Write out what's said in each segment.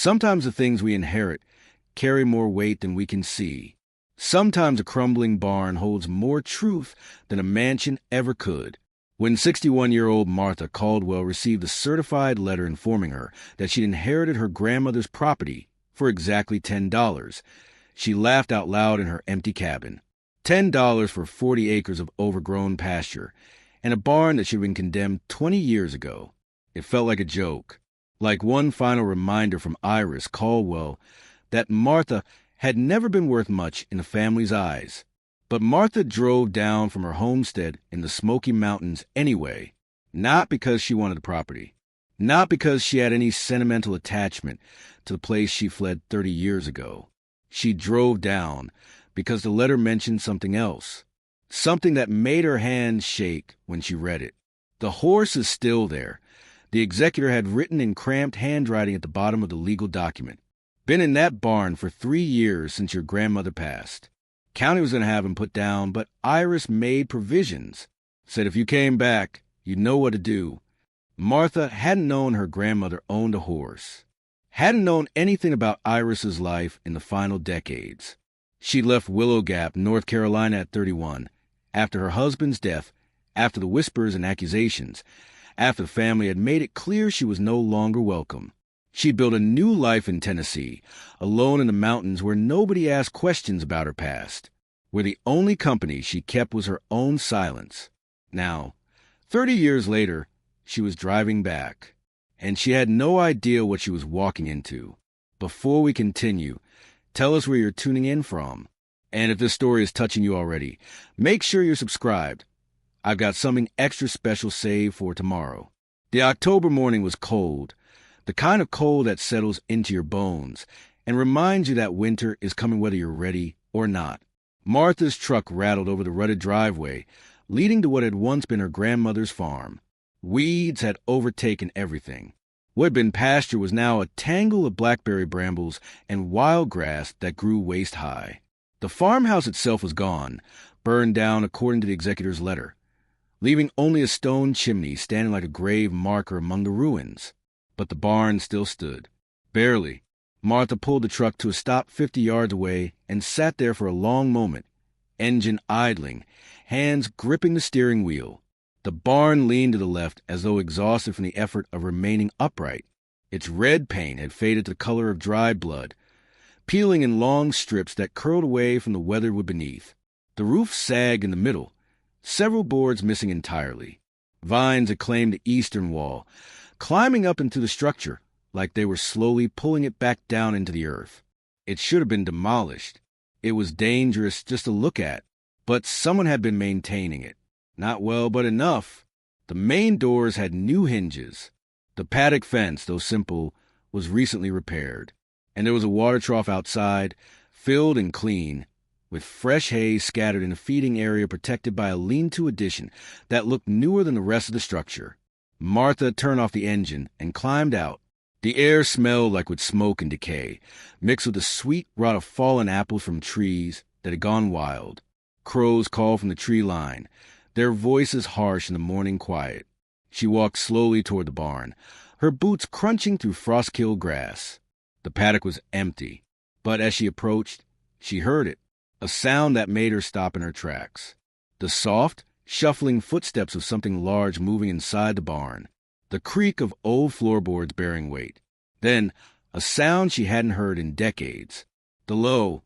Sometimes the things we inherit carry more weight than we can see. Sometimes a crumbling barn holds more truth than a mansion ever could. When 61-year-old Martha Caldwell received a certified letter informing her that she'd inherited her grandmother's property for exactly $10, she laughed out loud in her empty cabin. $10 for 40 acres of overgrown pasture and a barn that should have been condemned 20 years ago. It felt like a joke, like one final reminder from Iris Caldwell that Martha had never been worth much in the family's eyes. But Martha drove down from her homestead in the Smoky Mountains anyway, not because she wanted the property, not because she had any sentimental attachment to the place she fled 30 years ago. She drove down because the letter mentioned something else, something that made her hands shake when she read it. The horse is still there. The executor had written in cramped handwriting at the bottom of the legal document. Been in that barn for 3 years since your grandmother passed. County was going to have him put down, but Iris made provisions. Said if you came back, you'd know what to do. Martha hadn't known her grandmother owned a horse. Hadn't known anything about Iris's life in the final decades. She left Willow Gap, North Carolina at 31, after her husband's death, after the whispers and accusations, after the family had made it clear she was no longer welcome. She'd built a new life in Tennessee, alone in the mountains where nobody asked questions about her past, where the only company she kept was her own silence. Now, 30 years later, she was driving back, and she had no idea what she was walking into. Before we continue, tell us where you're tuning in from. And if this story is touching you already, make sure you're subscribed. I've got something extra special saved for tomorrow. The October morning was cold, the kind of cold that settles into your bones and reminds you that winter is coming whether you're ready or not. Martha's truck rattled over the rutted driveway, leading to what had once been her grandmother's farm. Weeds had overtaken everything. What had been pasture was now a tangle of blackberry brambles and wild grass that grew waist-high. The farmhouse itself was gone, burned down according to the executor's letter, leaving only a stone chimney standing like a grave marker among the ruins. But the barn still stood. Barely. Martha pulled the truck to a stop 50 yards away and sat there for a long moment, engine idling, hands gripping the steering wheel. The barn leaned to the left as though exhausted from the effort of remaining upright. Its red paint had faded to the color of dried blood, peeling in long strips that curled away from the weathered wood beneath. The roof sagged in the middle, several boards missing entirely. Vines had claimed the eastern wall, climbing up into the structure like they were slowly pulling it back down into the earth. It should have been demolished. It was dangerous just to look at, but someone had been maintaining it. Not well, but enough. The main doors had new hinges. The paddock fence, though simple, was recently repaired, and there was a water trough outside, filled and clean, with fresh hay scattered in a feeding area protected by a lean-to addition that looked newer than the rest of the structure. Martha turned off the engine and climbed out. The air smelled like with smoke and decay, mixed with the sweet rot of fallen apples from trees that had gone wild. Crows called from the tree line, their voices harsh in the morning quiet. She walked slowly toward the barn, her boots crunching through frost-killed grass. The paddock was empty, but as she approached, she heard it, a sound that made her stop in her tracks. The soft, shuffling footsteps of something large moving inside the barn, the creak of old floorboards bearing weight. Then, a sound she hadn't heard in decades, the low,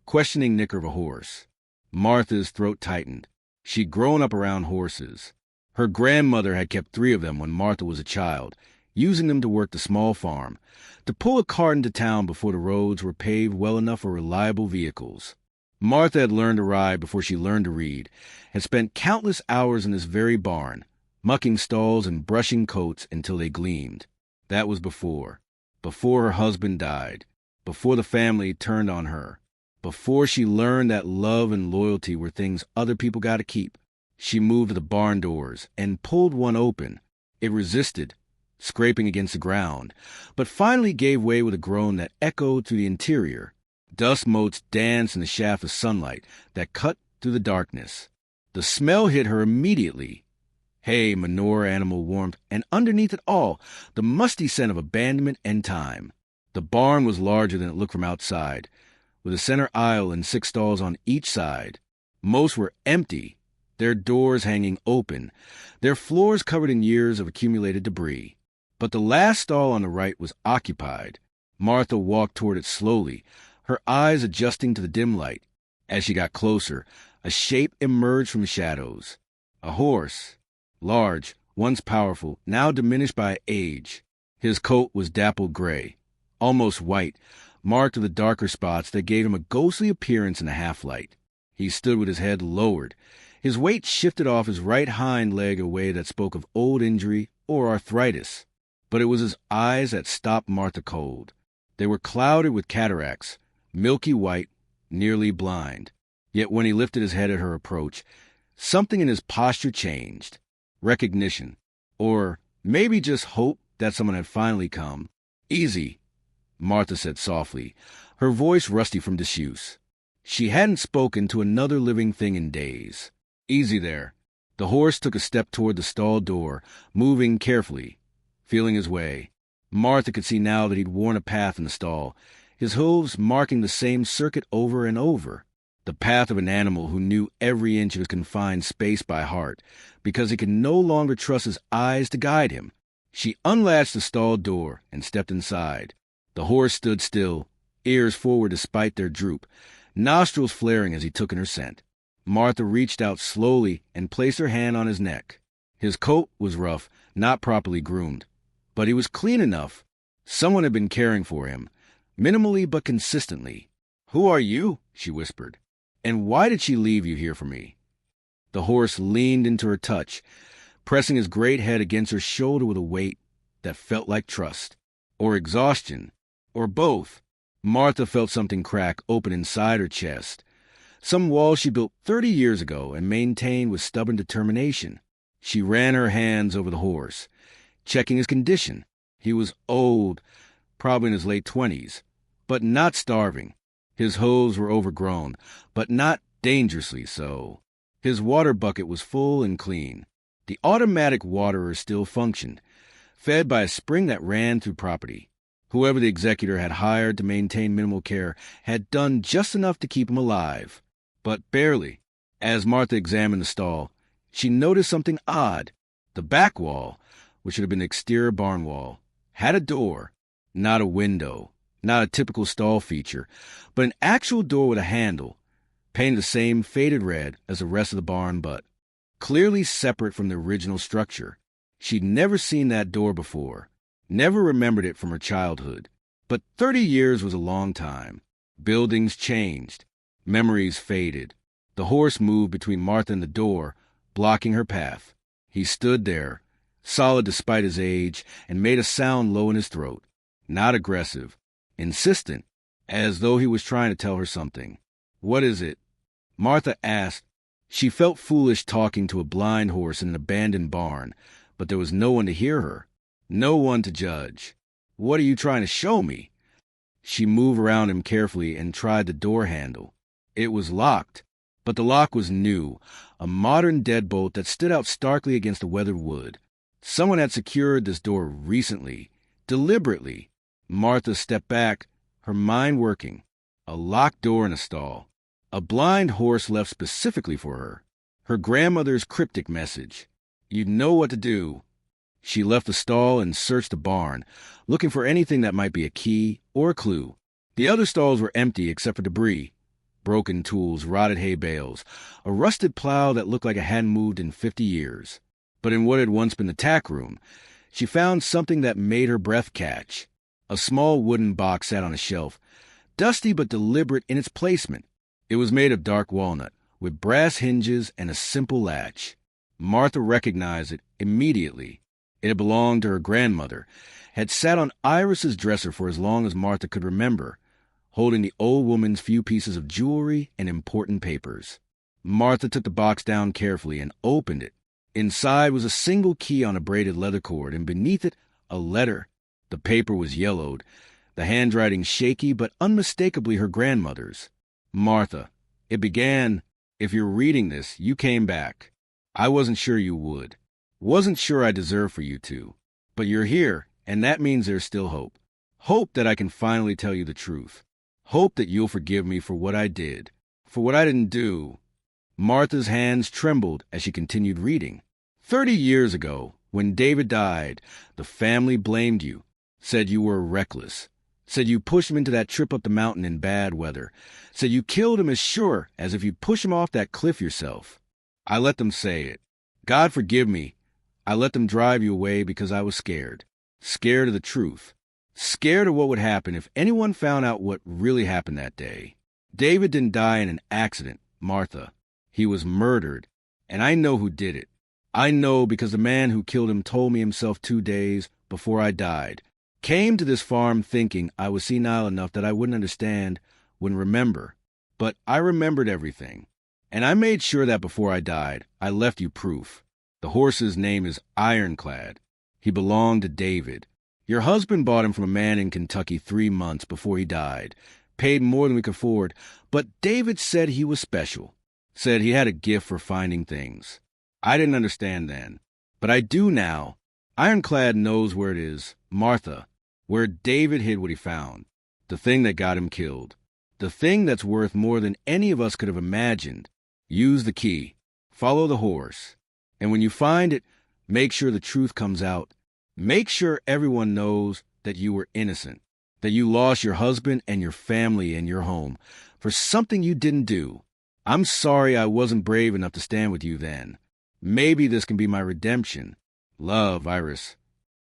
questioning nicker of a horse. Martha's throat tightened. She'd grown up around horses. Her grandmother had kept 3 of them when Martha was a child, using them to work the small farm, to pull a cart into town before the roads were paved well enough for reliable vehicles. Martha had learned to ride before she learned to read, had spent countless hours in this very barn, mucking stalls and brushing coats until they gleamed. That was before her husband died, before the family turned on her, before she learned that love and loyalty were things other people got to keep. She moved to the barn doors and pulled one open. It resisted, scraping against the ground, but finally gave way with a groan that echoed through the interior. Dust motes danced in the shaft of sunlight that cut through the darkness. The smell hit her immediately. Hay, manure, animal warmth, and underneath it all, the musty scent of abandonment and time. The barn was larger than it looked from outside, with a center aisle and 6 stalls on each side. Most were empty, their doors hanging open, their floors covered in years of accumulated debris. But the last stall on the right was occupied. Martha walked toward it slowly, her eyes adjusting to the dim light. As she got closer, a shape emerged from the shadows. A horse, large, once powerful, now diminished by age. His coat was dappled gray, almost white, marked with the darker spots that gave him a ghostly appearance in the half-light. He stood with his head lowered. His weight shifted off his right hind leg in a way that spoke of old injury or arthritis. But it was his eyes that stopped Martha cold. They were clouded with cataracts, milky white, nearly blind. Yet when he lifted his head at her approach, something in his posture changed. Recognition, or maybe just hope that someone had finally come. "Easy," Martha said softly, her voice rusty from disuse. She hadn't spoken to another living thing in days. "Easy there." The horse took a step toward the stall door, moving carefully, feeling his way. Martha could see now that he'd worn a path in the stall, his hooves marking the same circuit over and over. The path of an animal who knew every inch of his confined space by heart, because he could no longer trust his eyes to guide him. She unlatched the stall door and stepped inside. The horse stood still, ears forward despite their droop, nostrils flaring as he took in her scent. Martha reached out slowly and placed her hand on his neck. His coat was rough, not properly groomed, but he was clean enough. Someone had been caring for him, minimally but consistently. "Who are you?" she whispered. "And why did she leave you here for me?" The horse leaned into her touch, pressing his great head against her shoulder with a weight that felt like trust, or exhaustion, or both. Martha felt something crack open inside her chest, some wall she built 30 years ago and maintained with stubborn determination. She ran her hands over the horse, checking his condition. He was old, probably in his late 20s, but not starving. His hooves were overgrown, but not dangerously so. His water bucket was full and clean. The automatic waterer still functioned, fed by a spring that ran through property. Whoever the executor had hired to maintain minimal care had done just enough to keep him alive, but barely. As Martha examined the stall, she noticed something odd. The back wall, which should have been the exterior barn wall, had a door, not a window, not a typical stall feature, but an actual door with a handle, painted the same faded red as the rest of the barn, but clearly separate from the original structure. She'd never seen that door before, never remembered it from her childhood. But 30 years was a long time. Buildings changed. Memories faded. The horse moved between Martha and the door, blocking her path. He stood there, solid despite his age, and made a sound low in his throat. Not aggressive, insistent, as though he was trying to tell her something. "What is it?" Martha asked. She felt foolish talking to a blind horse in an abandoned barn, but there was no one to hear her, no one to judge. "What are you trying to show me?" She moved around him carefully and tried the door handle. It was locked, but the lock was new, a modern deadbolt that stood out starkly against the weathered wood. Someone had secured this door recently, deliberately. Martha stepped back, her mind working. A locked door in a stall. A blind horse left specifically for her. Her grandmother's cryptic message. "You know what to do." She left the stall and searched the barn, looking for anything that might be a key or a clue. The other stalls were empty except for debris. Broken tools, rotted hay bales, a rusted plow that looked like it hadn't moved in 50 years. But in what had once been the tack room, she found something that made her breath catch. A small wooden box sat on a shelf, dusty but deliberate in its placement. It was made of dark walnut, with brass hinges and a simple latch. Martha recognized it immediately. It had belonged to her grandmother, had sat on Iris's dresser for as long as Martha could remember, holding the old woman's few pieces of jewelry and important papers. Martha took the box down carefully and opened it. Inside was a single key on a braided leather cord, and beneath it, a letter. The paper was yellowed, the handwriting shaky but unmistakably her grandmother's. "Martha, it began, if you're reading this, you came back. I wasn't sure you would. Wasn't sure I deserved for you to. But you're here, and that means there's still hope. Hope that I can finally tell you the truth. Hope that you'll forgive me for what I did, for what I didn't do. Martha's hands trembled as she continued reading. 30 years ago, when David died, the family blamed you, said you were reckless, said you pushed him into that trip up the mountain in bad weather, said you killed him as sure as if you'd push him off that cliff yourself. I let them say it. God forgive me. I let them drive you away because I was scared. Scared of the truth. Scared of what would happen if anyone found out what really happened that day. David didn't die in an accident, Martha. He was murdered, and I know who did it. I know because the man who killed him told me himself 2 days before I died. Came to this farm thinking I was senile enough that I wouldn't understand, wouldn't remember. But I remembered everything. And I made sure that before I died, I left you proof. The horse's name is Ironclad. He belonged to David. Your husband bought him from a man in Kentucky 3 months before he died. Paid more than we could afford, but David said he was special. Said he had a gift for finding things. I didn't understand then, but I do now. Ironclad knows where it is, Martha, where David hid what he found, the thing that got him killed, the thing that's worth more than any of us could have imagined. Use the key, follow the horse, and when you find it, make sure the truth comes out. Make sure everyone knows that you were innocent, that you lost your husband and your family and your home for something you didn't do. I'm sorry I wasn't brave enough to stand with you then. Maybe this can be my redemption. Love, Iris.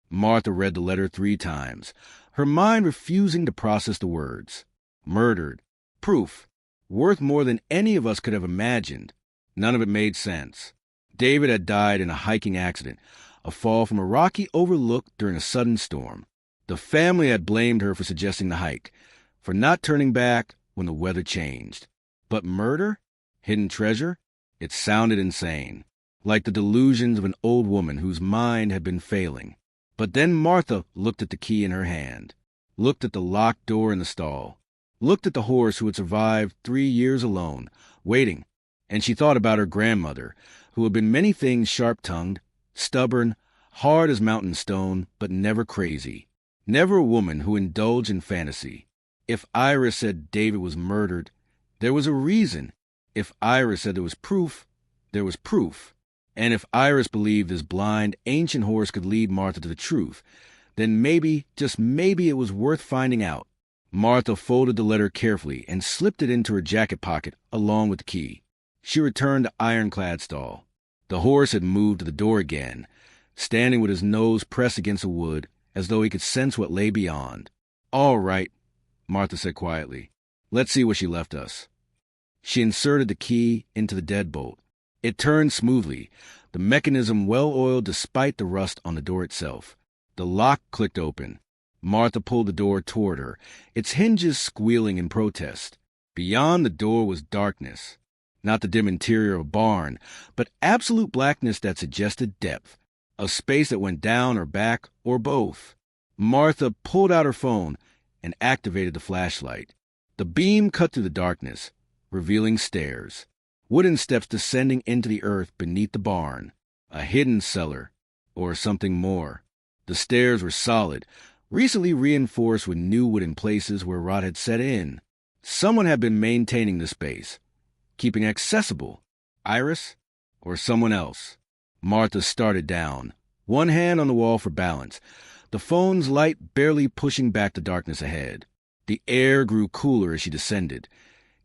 Martha read the letter 3 times, her mind refusing to process the words. Murdered. Proof. Worth more than any of us could have imagined. None of it made sense. David had died in a hiking accident, a fall from a rocky overlook during a sudden storm. The family had blamed her for suggesting the hike, for not turning back when the weather changed. But murder? Hidden treasure? It sounded insane, like the delusions of an old woman whose mind had been failing. But then Martha looked at the key in her hand, looked at the locked door in the stall, looked at the horse who had survived 3 years alone, waiting, and she thought about her grandmother, who had been many things sharp-tongued, stubborn, hard as mountain stone, but never crazy. Never a woman who indulged in fantasy. If Iris said David was murdered, there was a reason. If Iris said there was proof, there was proof. And if Iris believed this blind, ancient horse could lead Martha to the truth, then maybe, just maybe, it was worth finding out. Martha folded the letter carefully and slipped it into her jacket pocket along with the key. She returned to Ironclad's stall. The horse had moved to the door again, standing with his nose pressed against the wood, as though he could sense what lay beyond. All right, Martha said quietly. Let's see what she left us. She inserted the key into the deadbolt. It turned smoothly, the mechanism well-oiled despite the rust on the door itself. The lock clicked open. Martha pulled the door toward her, its hinges squealing in protest. Beyond the door was darkness. Not the dim interior of a barn, but absolute blackness that suggested depth. A space that went down or back, or both. Martha pulled out her phone and activated the flashlight. The beam cut through the darkness, revealing stairs. Wooden steps descending into the earth beneath the barn. A hidden cellar, or something more. The stairs were solid, recently reinforced with new wooden places where rot had set in. Someone had been maintaining the space, keeping it accessible. Iris, or someone else. Martha started down, one hand on the wall for balance, the phone's light barely pushing back the darkness ahead. The air grew cooler as she descended,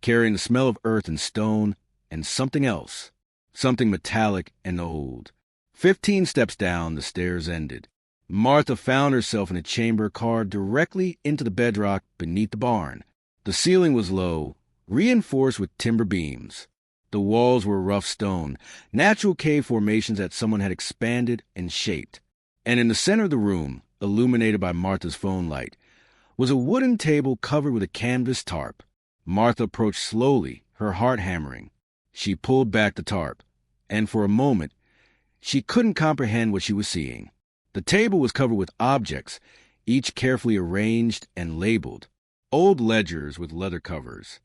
carrying the smell of earth and stone and something else, something metallic and old. 15 steps down, the stairs ended. Martha found herself in a chamber carved directly into the bedrock beneath the barn. The ceiling was low, reinforced with timber beams. The walls were rough stone, natural cave formations that someone had expanded and shaped. And in the center of the room, illuminated by Martha's phone light, was a wooden table covered with a canvas tarp. Martha approached slowly, her heart hammering. She pulled back the tarp, and for a moment, she couldn't comprehend what she was seeing. The table was covered with objects, each carefully arranged and labeled. Old ledgers with leather covers,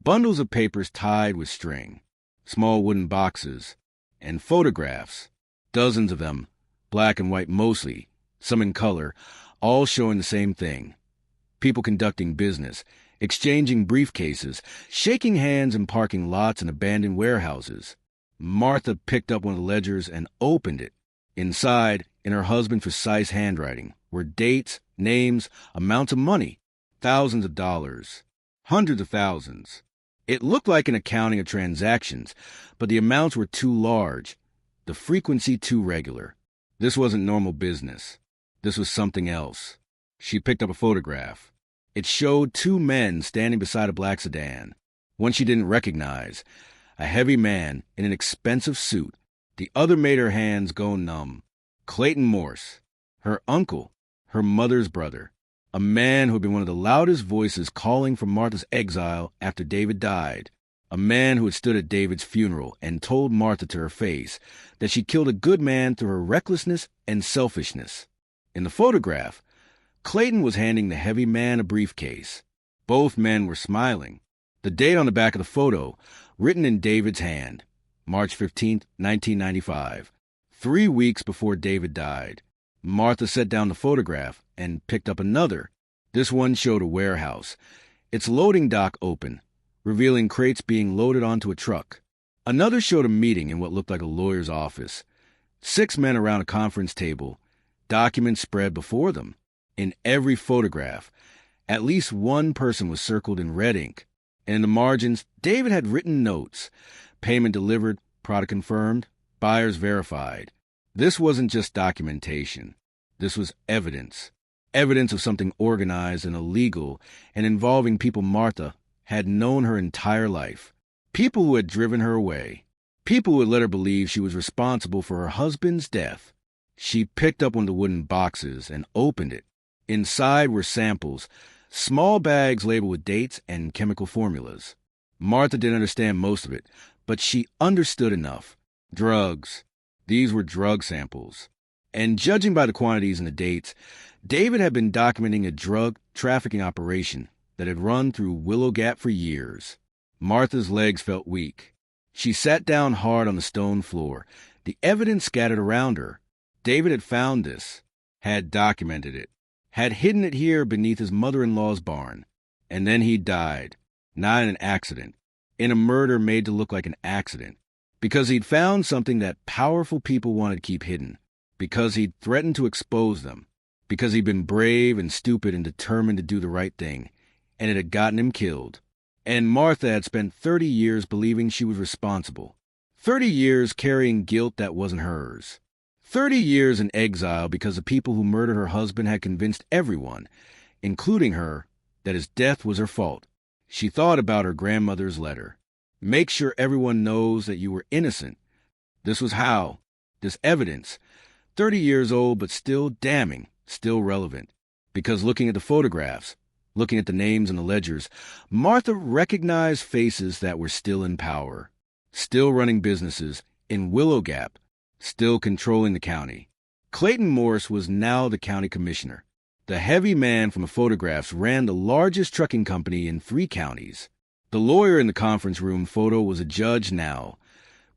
bundles of papers tied with string, small wooden boxes, and photographs, dozens of them, black and white mostly, some in color, all showing the same thing. People conducting business, exchanging briefcases, shaking hands in parking lots and abandoned warehouses. Martha picked up one of the ledgers and opened it. Inside, in her husband's precise handwriting, were dates, names, amounts of money, thousands of dollars, hundreds of thousands. It looked like an accounting of transactions, but the amounts were too large, the frequency too regular. This wasn't normal business. This was something else. She picked up a photograph. It showed two men standing beside a black sedan. One she didn't recognize, a heavy man in an expensive suit. The other made her hands go numb. Clayton Morse, her uncle, her mother's brother, a man who had been one of the loudest voices calling for Martha's exile after David died, a man who had stood at David's funeral and told Martha to her face that she killed a good man through her recklessness and selfishness. In the photograph, Clayton was handing the heavy man a briefcase. Both men were smiling. The date on the back of the photo, written in David's hand, March 15, 1995, 3 weeks before David died. Martha set down the photograph and picked up another. This one showed a warehouse, its loading dock open, revealing crates being loaded onto a truck. Another showed a meeting in what looked like a lawyer's office. 6 men around a conference table, documents spread before them. In every photograph, at least one person was circled in red ink, and in the margins, David had written notes. Payment delivered, product confirmed, buyers verified. This wasn't just documentation. This was evidence. Evidence of something organized and illegal and involving people Martha had known her entire life. People who had driven her away. People who had let her believe she was responsible for her husband's death. She picked up one of the wooden boxes and opened it. Inside were samples, small bags labeled with dates and chemical formulas. Martha didn't understand most of it, but she understood enough. Drugs. These were drug samples. And judging by the quantities and the dates, David had been documenting a drug trafficking operation that had run through Willow Gap for years. Martha's legs felt weak. She sat down hard on the stone floor, the evidence scattered around her. David had found this, had documented it, had hidden it here beneath his mother-in-law's barn. And then he died, not in an accident, in a murder made to look like an accident, because he'd found something that powerful people wanted to keep hidden, because he'd threatened to expose them, because he'd been brave and stupid and determined to do the right thing, and it had gotten him killed. And Martha had spent 30 years believing she was responsible, 30 years carrying guilt that wasn't hers. 30 years in exile because the people who murdered her husband had convinced everyone, including her, that his death was her fault. She thought about her grandmother's letter. Make sure everyone knows that you were innocent. This was how. This evidence. 30 years old, but still damning, still relevant. Because looking at the photographs, looking at the names in the ledgers, Martha recognized faces that were still in power, still running businesses in Willow Gap, still controlling the county. Clayton Morse was now the county commissioner. The heavy man from the photographs ran the largest trucking company in 3 counties. The lawyer in the conference room photo was a judge now,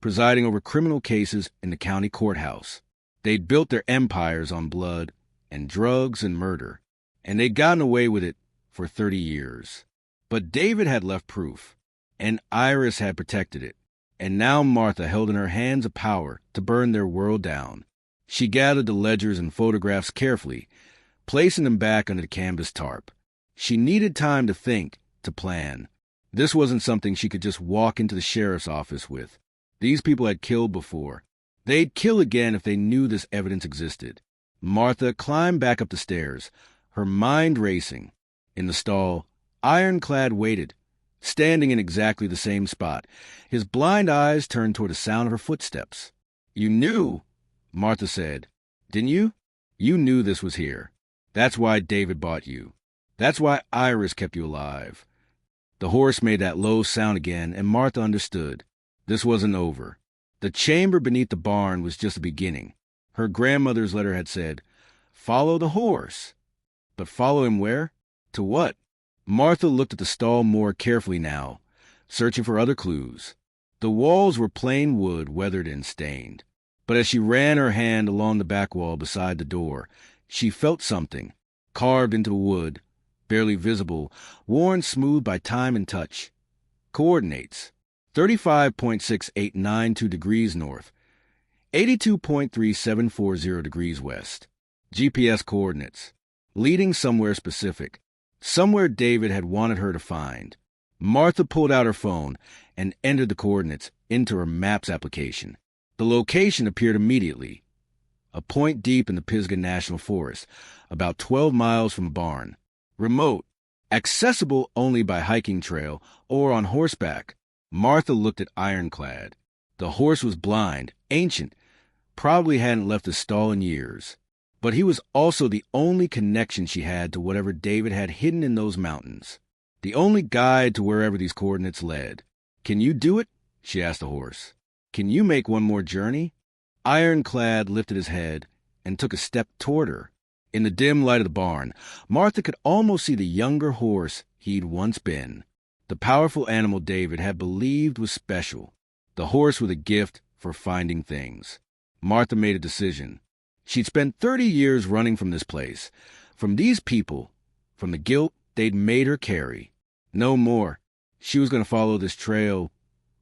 presiding over criminal cases in the county courthouse. They'd built their empires on blood and drugs and murder, and they'd gotten away with it for 30 years. But David had left proof, and Iris had protected it. And now Martha held in her hands a power to burn their world down. She gathered the ledgers and photographs carefully, placing them back under the canvas tarp. She needed time to think, to plan. This wasn't something she could just walk into the sheriff's office with. These people had killed before. They'd kill again if they knew this evidence existed. Martha climbed back up the stairs, her mind racing. In the stall, Ironclad waited, standing in exactly the same spot, his blind eyes turned toward the sound of her footsteps. "You knew," Martha said, "didn't you? You knew this was here. That's why David bought you. That's why Iris kept you alive." The horse made that low sound again, and Martha understood. This wasn't over. The chamber beneath the barn was just the beginning. Her grandmother's letter had said, "Follow the horse." But follow him where? To what? Martha looked at the stall more carefully now, searching for other clues. The walls were plain wood, weathered and stained. But as she ran her hand along the back wall beside the door, she felt something, carved into the wood, barely visible, worn smooth by time and touch. Coordinates: 35.6892 degrees north, 82.3740 degrees west. GPS coordinates: leading somewhere specific, somewhere David had wanted her to find. Martha pulled out her phone and entered the coordinates into her Maps application. The location appeared immediately. A point deep in the Pisgah National Forest, about 12 miles from a barn. Remote, accessible only by hiking trail or on horseback. Martha looked at Ironclad. The horse was blind, ancient, probably hadn't left the stall in years. But he was also the only connection she had to whatever David had hidden in those mountains. The only guide to wherever these coordinates led. "Can you do it?" she asked the horse. "Can you make one more journey?" Ironclad lifted his head and took a step toward her. In the dim light of the barn, Martha could almost see the younger horse he'd once been. The powerful animal David had believed was special. The horse with a gift for finding things. Martha made a decision. She'd spent 30 years running from this place, from these people, from the guilt they'd made her carry. No more. She was going to follow this trail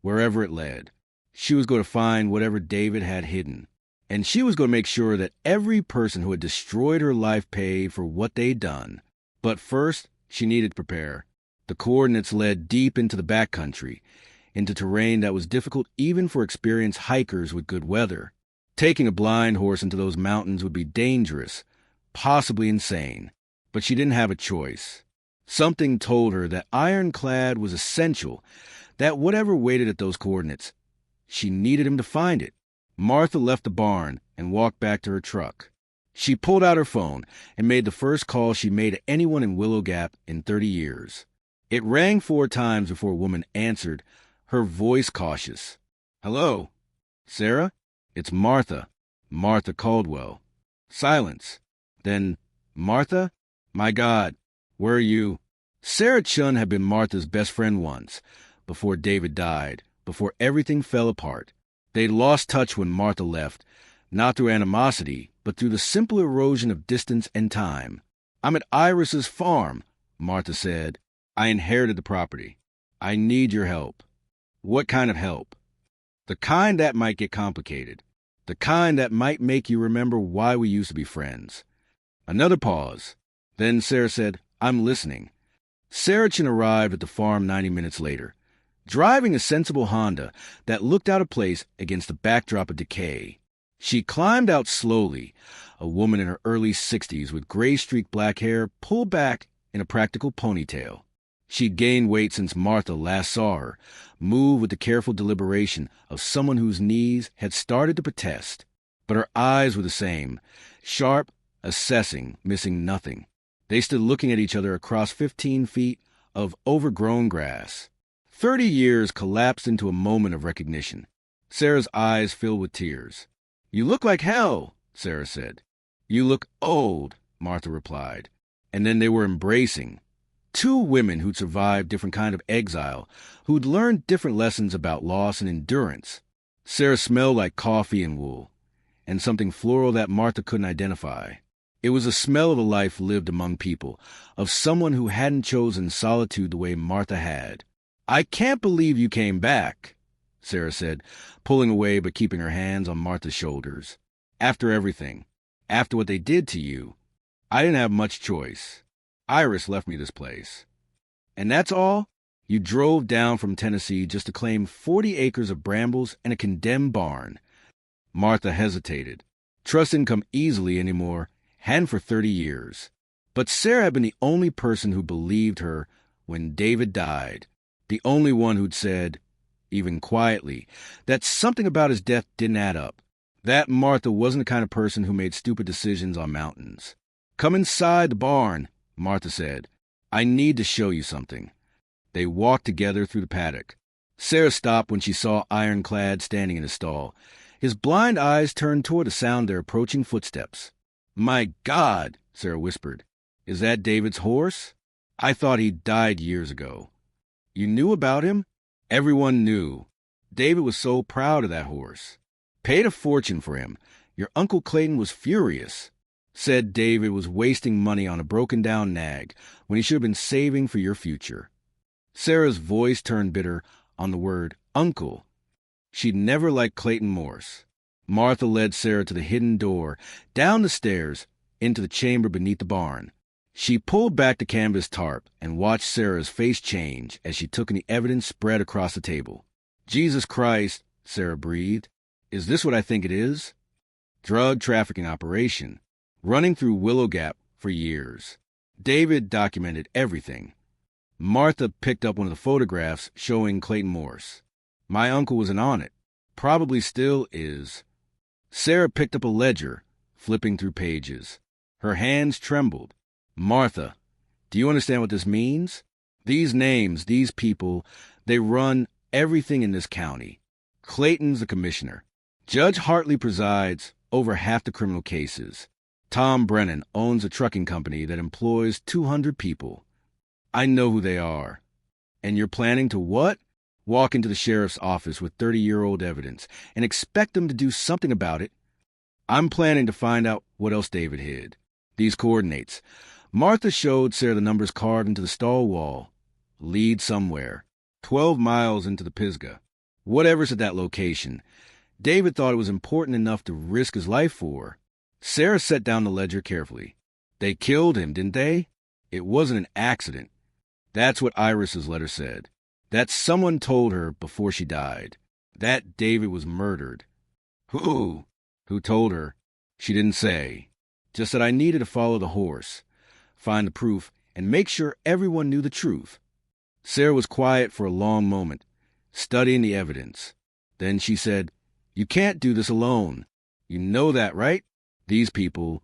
wherever it led. She was going to find whatever David had hidden. And she was going to make sure that every person who had destroyed her life paid for what they'd done. But first, she needed to prepare. The coordinates led deep into the backcountry, into terrain that was difficult even for experienced hikers with good weather. Taking a blind horse into those mountains would be dangerous, possibly insane. But she didn't have a choice. Something told her that Ironclad was essential, that whatever waited at those coordinates, she needed him to find it. Martha left the barn and walked back to her truck. She pulled out her phone and made the first call she made to anyone in Willow Gap in 30 years. It rang 4 times before a woman answered, her voice cautious. "Hello? Sarah? It's Martha. Martha Caldwell." Silence. Then, "Martha? My God, where are you?" Sarah Chun had been Martha's best friend once, before David died, before everything fell apart. They'd lost touch when Martha left, not through animosity, but through the simple erosion of distance and time. "I'm at Iris's farm," Martha said. "I inherited the property. I need your help." "What kind of help?" "The kind that might get complicated. The kind that might make you remember why we used to be friends." Another pause. Then Sarah said, "I'm listening." Sarah Chin arrived at the farm 90 minutes later, driving a sensible Honda that looked out of place against the backdrop of decay. She climbed out slowly, a woman in her early 60s with gray-streaked black hair pulled back in a practical ponytail. She'd gained weight since Martha last saw her, moved with the careful deliberation of someone whose knees had started to protest. But her eyes were the same, sharp, assessing, missing nothing. They stood looking at each other across 15 feet of overgrown grass. 30 years collapsed into a moment of recognition. Sarah's eyes filled with tears. "You look like hell," Sarah said. "You look old," Martha replied. And then they were embracing. 2 women who'd survived different kind of exile, who'd learned different lessons about loss and endurance. Sarah smelled like coffee and wool, and something floral that Martha couldn't identify. It was a smell of a life lived among people, of someone who hadn't chosen solitude the way Martha had. "I can't believe you came back," Sarah said, pulling away but keeping her hands on Martha's shoulders. "After everything, after what they did to you, I didn't have much choice. Iris left me this place." "And that's all? You drove down from Tennessee just to claim 40 acres of brambles and a condemned barn." Martha hesitated. Trust didn't come easily anymore, hadn't for 30 years. But Sarah had been the only person who believed her when David died, the only one who'd said, even quietly, that something about his death didn't add up, that Martha wasn't the kind of person who made stupid decisions on mountains. "Come inside the barn," Martha said. "I need to show you something." They walked together through the paddock. Sarah stopped when she saw Ironclad standing in his stall. His blind eyes turned toward the sound of their approaching footsteps. "My God," Sarah whispered. "Is that David's horse? I thought he died years ago." "You knew about him?" "Everyone knew. David was so proud of that horse. Paid a fortune for him. Your Uncle Clayton was furious." Said David was wasting money on a broken-down nag when he should have been saving for your future. Sarah's voice turned bitter on the word uncle. She'd never liked Clayton Morse. Martha led Sarah to the hidden door, down the stairs, into the chamber beneath the barn. She pulled back the canvas tarp and watched Sarah's face change as she took in the evidence spread across the table. Jesus Christ, Sarah breathed. Is this what I think it is? Drug trafficking operation, running through Willow Gap for years. David documented everything. Martha picked up one of the photographs showing Clayton Morse. My uncle wasn't on it. Probably still is. Sarah picked up a ledger, flipping through pages. Her hands trembled. Martha, do you understand what this means? These names, these people, they run everything in this county. Clayton's the commissioner. Judge Hartley presides over half the criminal cases. Tom Brennan owns a trucking company that employs 200 people. I know who they are. And you're planning to what? Walk into the sheriff's office with 30-year-old evidence and expect them to do something about it? I'm planning to find out what else David hid. These coordinates. Martha showed Sarah the numbers carved into the stall wall. Lead somewhere. 12 miles into the Pisgah. Whatever's at that location. David thought it was important enough to risk his life for. Sarah set down the ledger carefully. They killed him, didn't they? It wasn't an accident. That's what Iris's letter said. That someone told her before she died. That David was murdered. Who? Who told her? She didn't say. Just that I needed to follow the horse, find the proof, and make sure everyone knew the truth. Sarah was quiet for a long moment, studying the evidence. Then she said, You can't do this alone. You know that, right? These people,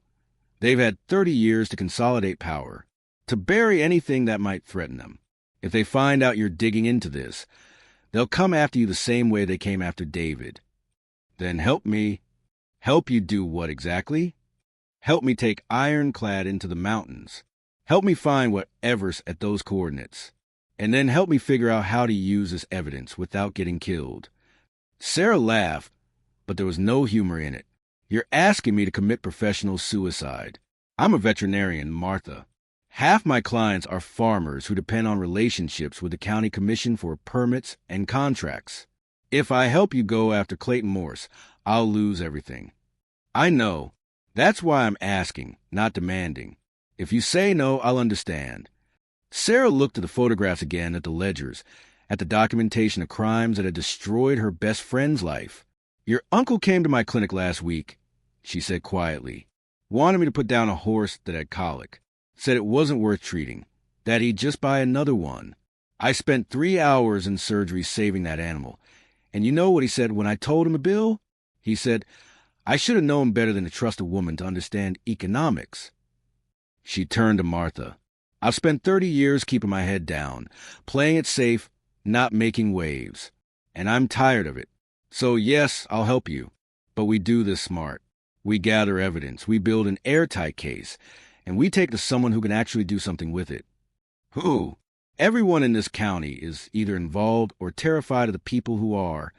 they've had 30 years to consolidate power, to bury anything that might threaten them. If they find out you're digging into this, they'll come after you the same way they came after David. Then help me. Help you do what exactly? Help me take Ironclad into the mountains. Help me find whatever's at those coordinates. And then help me figure out how to use this evidence without getting killed. Sarah laughed, but there was no humor in it. You're asking me to commit professional suicide. I'm a veterinarian, Martha. Half my clients are farmers who depend on relationships with the county commission for permits and contracts. If I help you go after Clayton Morse, I'll lose everything. I know. That's why I'm asking, not demanding. If you say no, I'll understand. Sarah looked at the photographs again, at the ledgers, at the documentation of crimes that had destroyed her best friend's life. Your uncle came to my clinic last week, she said quietly. Wanted me to put down a horse that had colic. Said it wasn't worth treating, that he'd just buy another one. I spent 3 hours in surgery saving that animal. And you know what he said when I told him the bill? He said, I should have known better than to trust a woman to understand economics. She turned to Martha. I've spent 30 years keeping my head down, playing it safe, not making waves. And I'm tired of it. So yes, I'll help you. But we do this smart. We gather evidence. We build an airtight case. And we take to someone who can actually do something with it. Who? Everyone in this county is either involved or terrified of the people who are.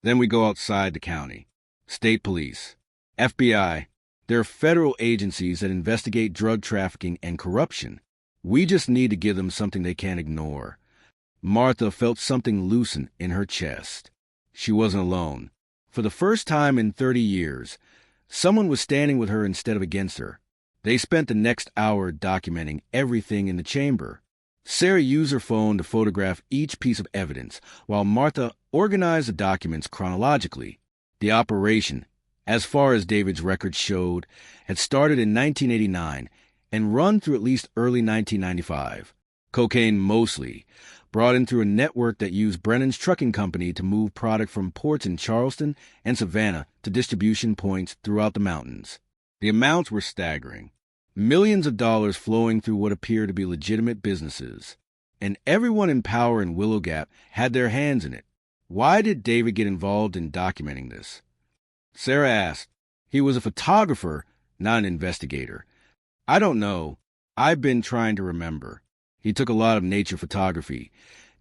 Then we go outside the county. State police, FBI. There are federal agencies that investigate drug trafficking and corruption. We just need to give them something they can't ignore. Martha felt something loosen in her chest. She wasn't alone. For the first time in 30 years, someone was standing with her instead of against her. They spent the next hour documenting everything in the chamber. Sarah used her phone to photograph each piece of evidence, while Martha organized the documents chronologically. The operation, as far as David's records showed, had started in 1989 and run through at least early 1995. Cocaine mostly, brought in through a network that used Brennan's trucking company to move product from ports in Charleston and Savannah to distribution points throughout the mountains. The amounts were staggering. Millions of dollars flowing through what appeared to be legitimate businesses. And everyone in power in Willow Gap had their hands in it. Why did David get involved in documenting this? Sarah asked. He was a photographer, not an investigator. I don't know. I've been trying to remember. He took a lot of nature photography,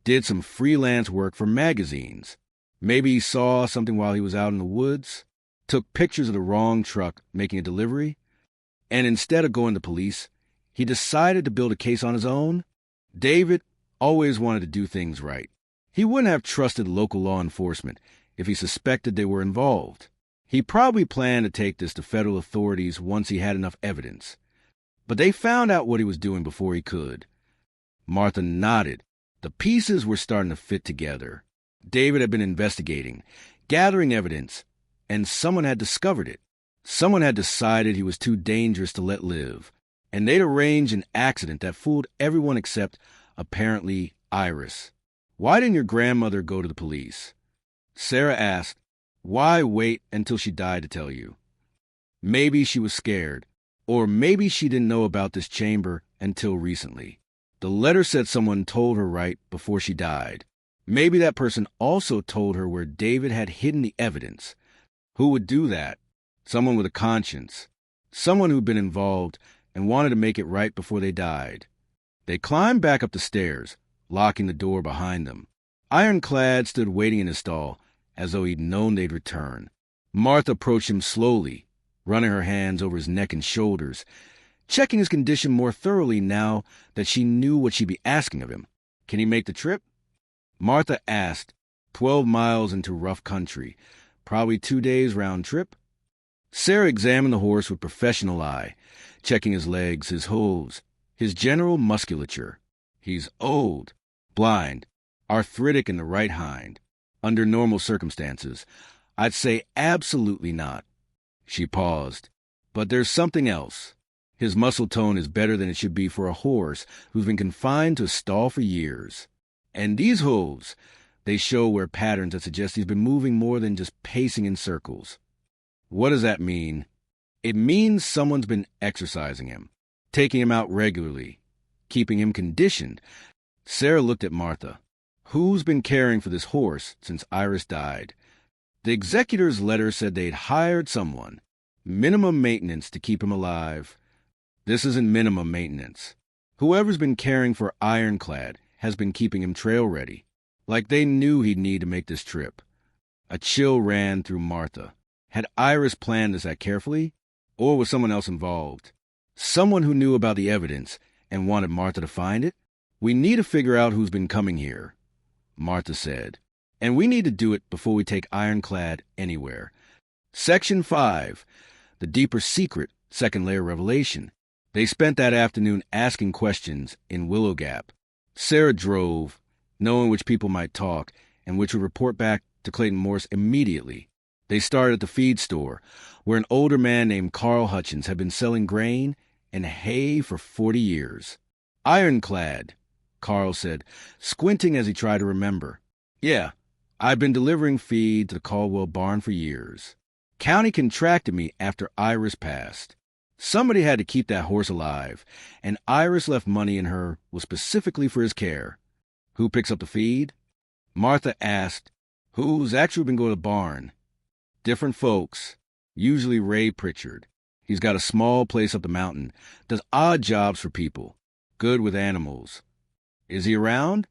did some freelance work for magazines. Maybe he saw something while he was out in the woods, took pictures of the wrong truck making a delivery. And instead of going to police, he decided to build a case on his own. David always wanted to do things right. He wouldn't have trusted local law enforcement if he suspected they were involved. He probably planned to take this to federal authorities once he had enough evidence. But they found out what he was doing before he could. Martha nodded. The pieces were starting to fit together. David had been investigating, gathering evidence, and someone had discovered it. Someone had decided he was too dangerous to let live, and they'd arranged an accident that fooled everyone except, apparently, Iris. Why didn't your grandmother go to the police? Sarah asked, why wait until she died to tell you? Maybe she was scared, or maybe she didn't know about this chamber until recently. The letter said someone told her right before she died. Maybe that person also told her where David had hidden the evidence. Who would do that? Someone with a conscience. Someone who'd been involved and wanted to make it right before they died. They climbed back up the stairs, locking the door behind them. Ironclad stood waiting in his stall, as though he'd known they'd return. Martha approached him slowly, running her hands over his neck and shoulders, checking his condition more thoroughly now that she knew what she'd be asking of him. Can he make the trip? Martha asked, 12 miles into rough country, probably 2 days round trip. Sarah examined the horse with professional eye, checking his legs, his hooves, his general musculature. He's old, blind, arthritic in the right hind. Under normal circumstances, I'd say absolutely not. She paused. But there's something else. His muscle tone is better than it should be for a horse who's been confined to a stall for years. And these hooves, they show where patterns that suggest he's been moving more than just pacing in circles. What does that mean? It means someone's been exercising him, taking him out regularly, keeping him conditioned. Sarah looked at Martha. Who's been caring for this horse since Iris died? The executor's letter said they'd hired someone. Minimum maintenance to keep him alive. This isn't minimum maintenance. Whoever's been caring for Ironclad has been keeping him trail ready, like they knew he'd need to make this trip. A chill ran through Martha. Had Iris planned this that carefully, or was someone else involved? Someone who knew about the evidence and wanted Martha to find it? We need to figure out who's been coming here, Martha said. And we need to do it before we take Ironclad anywhere. Section 5, the deeper secret, second layer revelation. They spent that afternoon asking questions in Willow Gap. Sarah drove, knowing which people might talk and which would report back to Clayton Morse immediately. They started at the feed store, where an older man named Carl Hutchins had been selling grain and hay for 40 years. Ironclad, Carl said, squinting as he tried to remember. Yeah, I've been delivering feed to the Caldwell barn for years. County contracted me after Iris passed. Somebody had to keep that horse alive, and Iris left money in her was specifically for his care. Who picks up the feed? Martha asked. Who's actually been going to the barn? Different folks. Usually Ray Pritchard. He's got a small place up the mountain, does odd jobs for people, good with animals. Is he around?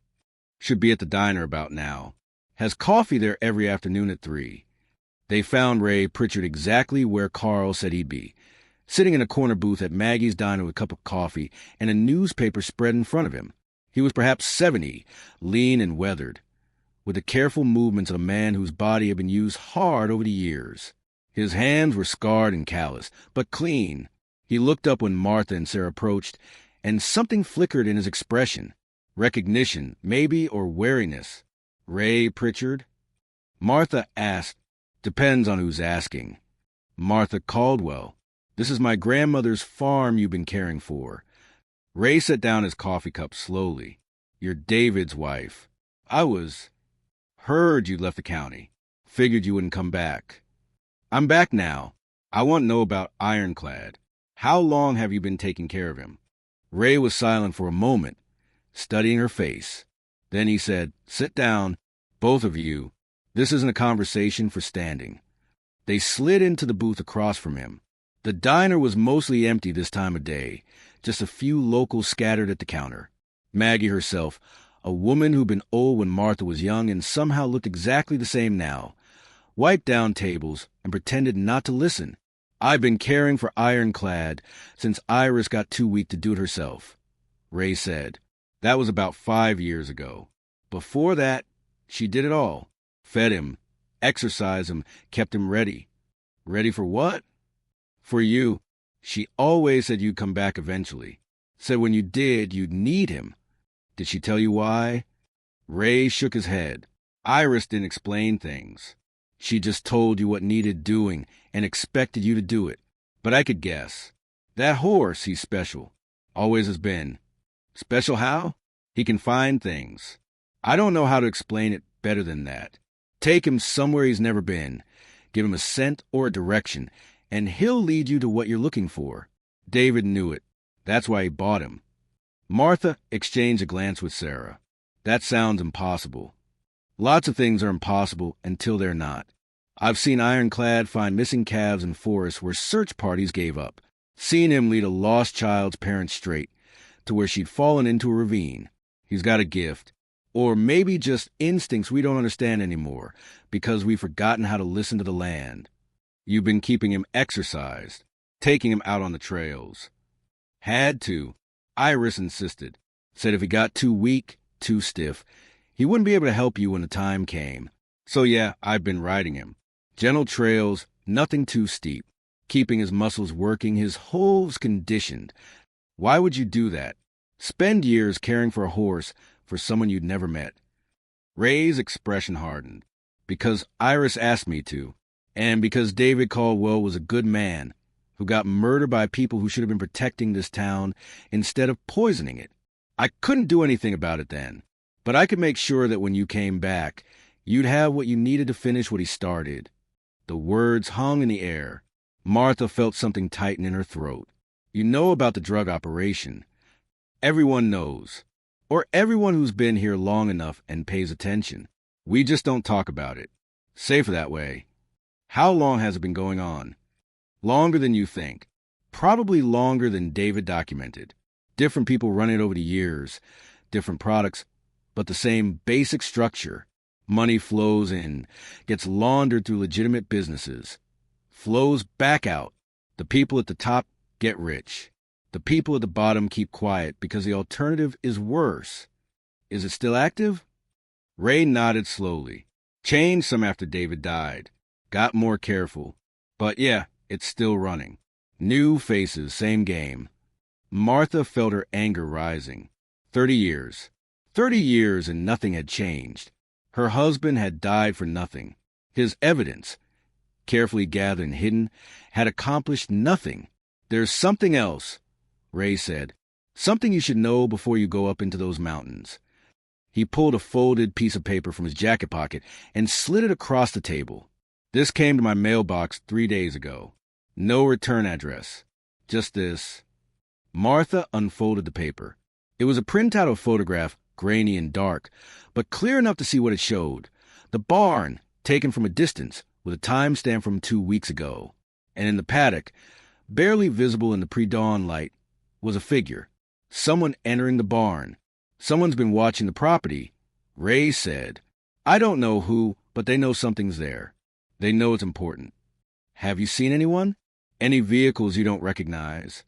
Should be at the diner about now. Has coffee there every afternoon at 3. They found Ray Pritchard exactly where Carl said he'd be, sitting in a corner booth at Maggie's diner with a cup of coffee and a newspaper spread in front of him. He was perhaps 70, lean and weathered, with the careful movements of a man whose body had been used hard over the years. His hands were scarred and calloused, but clean. He looked up when Martha and Sarah approached, and something flickered in his expression. Recognition, maybe, or wariness. Ray Pritchard? Martha asked. Depends on who's asking. Martha Caldwell. This is my grandmother's farm you've been caring for. Ray set down his coffee cup slowly. You're David's wife. Heard you'd left the county. Figured you wouldn't come back. I'm back now. I want to know about Ironclad. How long have you been taking care of him? Ray was silent for a moment, studying her face. Then he said, Sit down, both of you. This isn't a conversation for standing. They slid into the booth across from him. The diner was mostly empty this time of day, just a few locals scattered at the counter. Maggie herself, a woman who'd been old when Martha was young and somehow looked exactly the same now, wiped down tables and pretended not to listen. I've been caring for Ironclad since Iris got too weak to do it herself, Ray said. That was about 5 years ago. Before that, she did it all. Fed him, exercised him, kept him ready. Ready for what? For you. She always said you'd come back eventually. Said when you did, you'd need him. Did she tell you why? Ray shook his head. Iris didn't explain things. She just told you what needed doing and expected you to do it. But I could guess. That horse, he's special. Always has been. Special how? He can find things. I don't know how to explain it better than that. Take him somewhere he's never been. Give him a scent or a direction, and he'll lead you to what you're looking for. David knew it. That's why he bought him. Martha exchanged a glance with Sarah. That sounds impossible. Lots of things are impossible until they're not. I've seen Ironclad find missing calves in forests where search parties gave up. Seen him lead a lost child's parents straight to where she'd fallen into a ravine. He's got a gift. Or maybe just instincts we don't understand anymore because we've forgotten how to listen to the land. You've been keeping him exercised, taking him out on the trails. Had to. Iris insisted. Said if he got too weak, too stiff, he wouldn't be able to help you when the time came. So yeah, I've been riding him. Gentle trails, nothing too steep. Keeping his muscles working, his hooves conditioned. Why would you do that? Spend years caring for a horse for someone you'd never met. Ray's expression hardened. Because Iris asked me to, and because David Caldwell was a good man who got murdered by people who should have been protecting this town instead of poisoning it. I couldn't do anything about it then, but I could make sure that when you came back, you'd have what you needed to finish what he started. The words hung in the air. Martha felt something tighten in her throat. You know about the drug operation. Everyone knows. Or everyone who's been here long enough and pays attention. We just don't talk about it. Safer that way. How long has it been going on? Longer than you think. Probably longer than David documented. Different people run it over the years. Different products, but the same basic structure. Money flows in, gets laundered through legitimate businesses. Flows back out. The people at the top get rich. The people at the bottom keep quiet because the alternative is worse. Is it still active? Ray nodded slowly. Changed some after David died. Got more careful. But yeah, it's still running. New faces, same game. Martha felt her anger rising. 30 years. 30 years and nothing had changed. Her husband had died for nothing. His evidence, carefully gathered and hidden, had accomplished nothing. There's something else, Ray said. Something you should know before you go up into those mountains. He pulled a folded piece of paper from his jacket pocket and slid it across the table. This came to my mailbox 3 days ago. No return address. Just this. Martha unfolded the paper. It was a printout of a photograph, grainy and dark, but clear enough to see what it showed. The barn, taken from a distance, with a timestamp from 2 weeks ago. And in the paddock, barely visible in the pre-dawn light, was a figure. Someone entering the barn. Someone's been watching the property, Ray said. I don't know who, but they know something's there. They know it's important. Have you seen anyone? Any vehicles you don't recognize?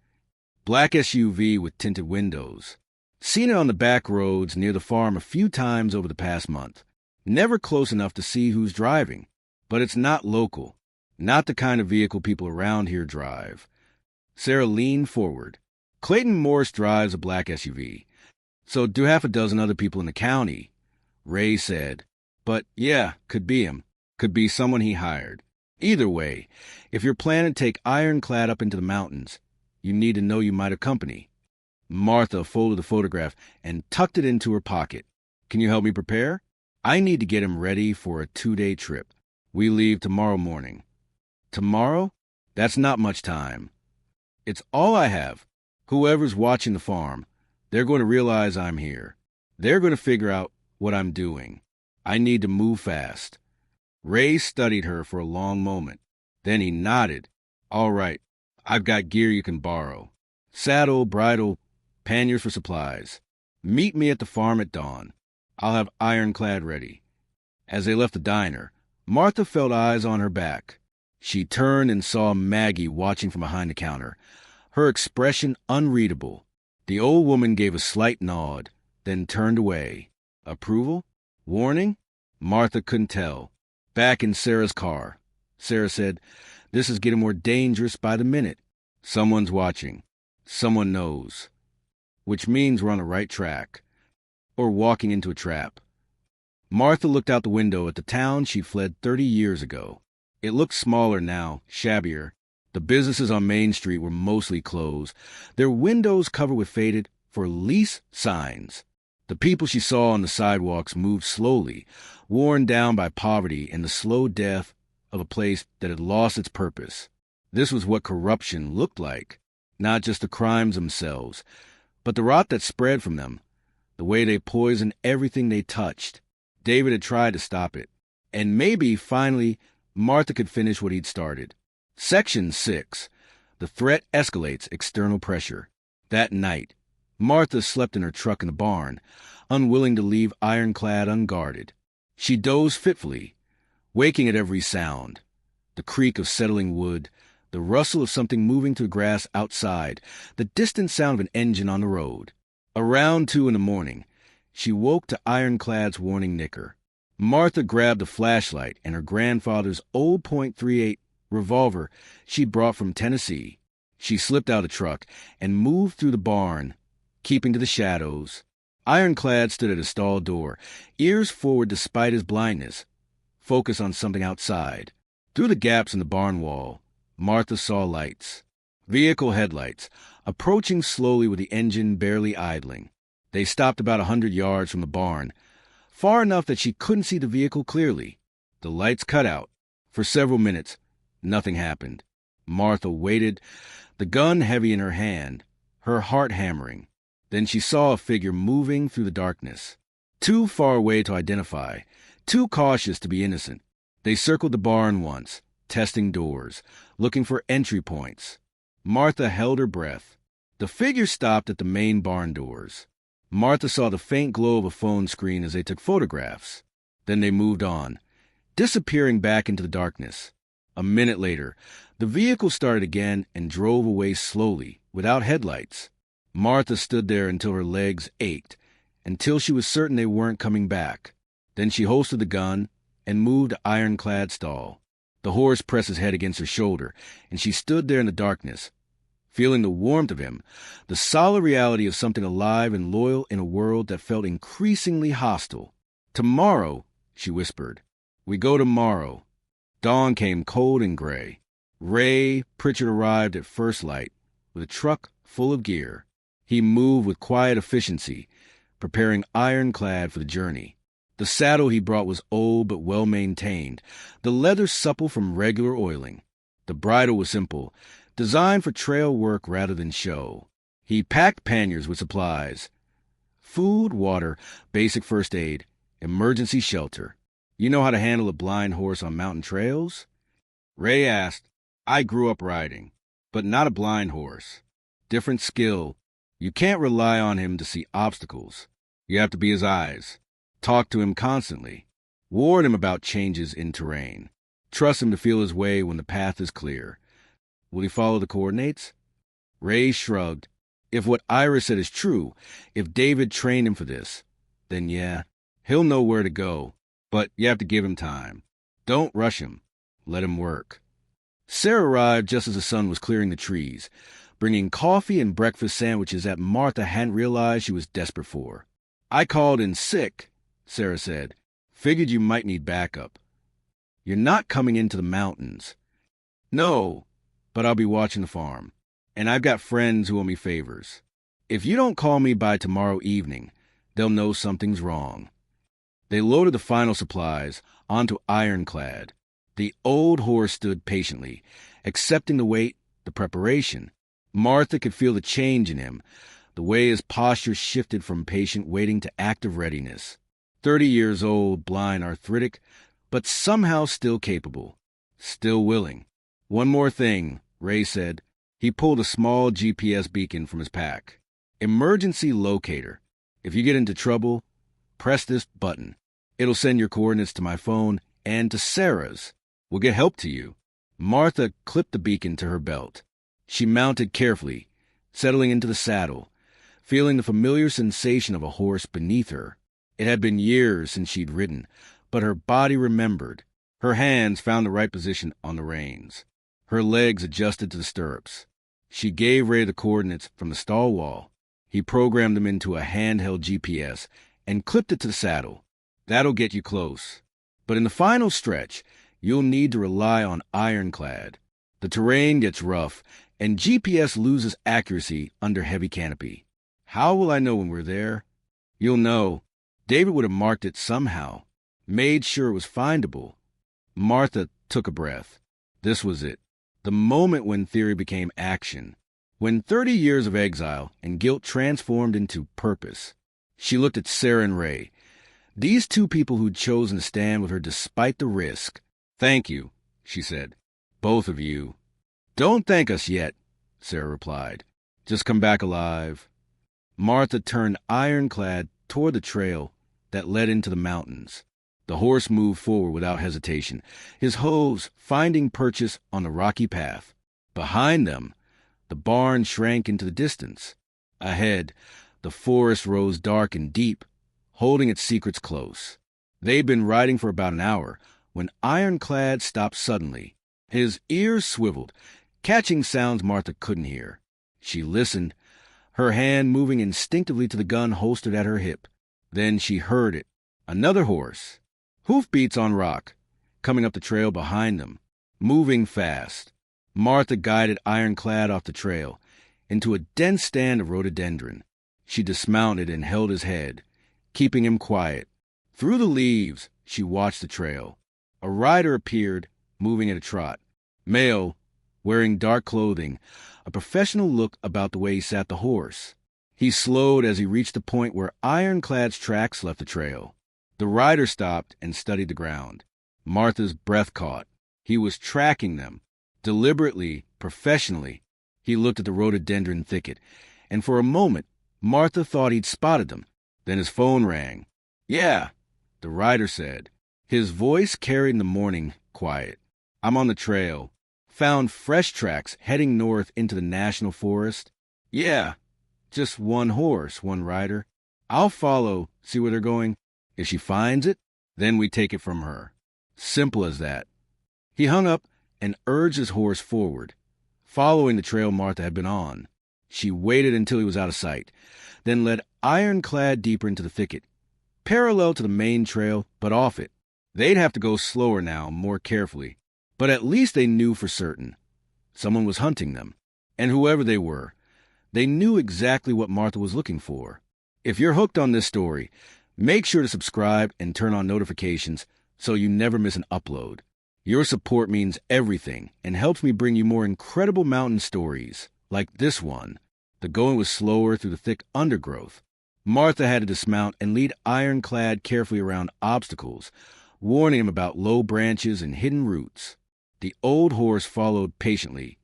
Black SUV with tinted windows. Seen it on the back roads near the farm a few times over the past month. Never close enough to see who's driving. But it's not local. Not the kind of vehicle people around here drive. Sarah leaned forward. Clayton Morse drives a black SUV. So do half a dozen other people in the county, Ray said. But yeah, could be him. Could be someone he hired. Either way, if you're planning to take Ironclad up into the mountains, you need to know you might have company. Martha folded the photograph and tucked it into her pocket. Can you help me prepare? I need to get him ready for a 2-day trip. We leave tomorrow morning. Tomorrow? That's not much time. It's all I have. Whoever's watching the farm, they're going to realize I'm here. They're going to figure out what I'm doing. I need to move fast. Ray studied her for a long moment. Then he nodded. All right, I've got gear you can borrow. Saddle, bridle, panniers for supplies. Meet me at the farm at dawn. I'll have Ironclad ready. As they left the diner, Martha felt eyes on her back. She turned and saw Maggie watching from behind the counter, her expression unreadable. The old woman gave a slight nod, then turned away. Approval? Warning? Martha couldn't tell. Back in Sarah's car, Sarah said, "This is getting more dangerous by the minute. Someone's watching. Someone knows. Which means we're on the right track. Or walking into a trap." Martha looked out the window at the town she'd fled 30 years ago. It looked smaller now, shabbier. The businesses on Main Street were mostly closed, their windows covered with faded "for lease" signs. The people she saw on the sidewalks moved slowly, worn down by poverty and the slow death of a place that had lost its purpose. This was what corruption looked like, not just the crimes themselves, but the rot that spread from them, the way they poisoned everything they touched. David had tried to stop it, and maybe, finally, Martha could finish what he'd started. Section 6. The threat escalates external pressure. That night, Martha slept in her truck in the barn, unwilling to leave Ironclad unguarded. She dozed fitfully, waking at every sound. The creak of settling wood, the rustle of something moving through grass outside, the distant sound of an engine on the road. Around 2 in the morning, she woke to Ironclad's warning nicker. Martha grabbed a flashlight and her grandfather's old .38 revolver she'd brought from Tennessee. She slipped out of the truck and moved through the barn, keeping to the shadows. Ironclad stood at a stall door, ears forward despite his blindness, focused on something outside. Through the gaps in the barn wall, Martha saw lights. Vehicle headlights, approaching slowly with the engine barely idling. They stopped about 100 yards from the barn, far enough that she couldn't see the vehicle clearly. The lights cut out. For several minutes, nothing happened. Martha waited, the gun heavy in her hand, her heart hammering. Then she saw a figure moving through the darkness. Too far away to identify, too cautious to be innocent. They circled the barn once, testing doors, looking for entry points. Martha held her breath. The figure stopped at the main barn doors. Martha saw the faint glow of a phone screen as they took photographs. Then they moved on, disappearing back into the darkness. A minute later, the vehicle started again and drove away slowly, without headlights. Martha stood there until her legs ached, until she was certain they weren't coming back. Then she holstered the gun and moved to Ironclad's stall. The horse pressed his head against her shoulder, and she stood there in the darkness, feeling the warmth of him, the solid reality of something alive and loyal in a world that felt increasingly hostile. "Tomorrow," she whispered. "We go tomorrow." Dawn came cold and gray. Ray Pritchard arrived at first light, with a truck full of gear. He moved with quiet efficiency, preparing Ironclad for the journey. The saddle he brought was old but well-maintained, the leather supple from regular oiling. The bridle was simple, designed for trail work rather than show. He packed panniers with supplies: food, water, basic first aid, emergency shelter. "You know how to handle a blind horse on mountain trails?" Ray asked. "I grew up riding, but not a blind horse. Different skill. You can't rely on him to see obstacles. You have to be his eyes. Talk to him constantly. Warn him about changes in terrain. Trust him to feel his way when the path is clear. Will he follow the coordinates?" Ray shrugged. If what Iris said is true, if David trained him for this, then yeah, he'll know where to go. But you have to give him time. Don't rush him. Let him work. Sarah arrived just as the sun was clearing the trees, bringing coffee and breakfast sandwiches that Martha hadn't realized she was desperate for. "I called in sick," Sarah said. "Figured you might need backup." "You're not coming into the mountains." "No, but I'll be watching the farm. And I've got friends who owe me favors. If you don't call me by tomorrow evening, they'll know something's wrong." They loaded the final supplies onto Ironclad. The old horse stood patiently, accepting the wait, the preparation. Martha could feel the change in him, the way his posture shifted from patient waiting to active readiness. 30 years old, blind, arthritic, but somehow still capable, still willing. "One more thing," Ray said. He pulled a small GPS beacon from his pack. "Emergency locator. If you get into trouble, press this button. It'll send your coordinates to my phone and to Sarah's. We'll get help to you." Martha clipped the beacon to her belt. She mounted carefully, settling into the saddle, feeling the familiar sensation of a horse beneath her. It had been years since she'd ridden, but her body remembered. Her hands found the right position on the reins. Her legs adjusted to the stirrups. She gave Ray the coordinates from the stall wall. He programmed them into a handheld GPS and clipped it to the saddle. That'll get you close. But in the final stretch, you'll need to rely on ironclad. The terrain gets rough, and GPS loses accuracy under heavy canopy. How will I know when we're there? You'll know. David would have marked it somehow, made sure it was findable. Martha took a breath. This was it. The moment when theory became action. When 30 years of exile and guilt transformed into purpose. She looked at Sarah and Ray. These two people who'd chosen to stand with her despite the risk. "Thank you," she said. "Both of you." "Don't thank us yet," Sarah replied. "Just come back alive." Martha turned ironclad toward the trail that led into the mountains. The horse moved forward without hesitation, his hooves finding purchase on the rocky path. Behind them, the barn shrank into the distance. Ahead, the forest rose dark and deep, holding its secrets close. They'd been riding for about an hour when Ironclad stopped suddenly. His ears swiveled, catching sounds Martha couldn't hear. She listened, her hand moving instinctively to the gun holstered at her hip. Then she heard it. Another horse. Hoofbeats on rock, coming up the trail behind them, moving fast. Martha guided Ironclad off the trail, into a dense stand of rhododendron. She dismounted and held his head, keeping him quiet. Through the leaves, she watched the trail. A rider appeared, moving at a trot. Male, wearing dark clothing, a professional look about the way he sat the horse. He slowed as he reached the point where Ironclad's tracks left the trail. The rider stopped and studied the ground. Martha's breath caught. He was tracking them. Deliberately, professionally, he looked at the rhododendron thicket, and for a moment, Martha thought he'd spotted them. Then his phone rang. "Yeah," the rider said. His voice carried the morning quiet. "I'm on the trail. Found fresh tracks heading north into the national forest." "Yeah, just one horse, one rider. I'll follow, see where they're going. If she finds it, then we take it from her. Simple as that." He hung up and urged his horse forward, following the trail Martha had been on. She waited until he was out of sight, then led Ironclad deeper into the thicket, parallel to the main trail, but off it. They'd have to go slower now, more carefully. But at least they knew for certain. Someone was hunting them. And whoever they were, they knew exactly what Martha was looking for. If you're hooked on this story, make sure to subscribe and turn on notifications so you never miss an upload. Your support means everything and helps me bring you more incredible mountain stories, like this one. The going was slower through the thick undergrowth. Martha had to dismount and lead Ironclad carefully around obstacles, warning him about low branches and hidden roots. The old horse followed patiently,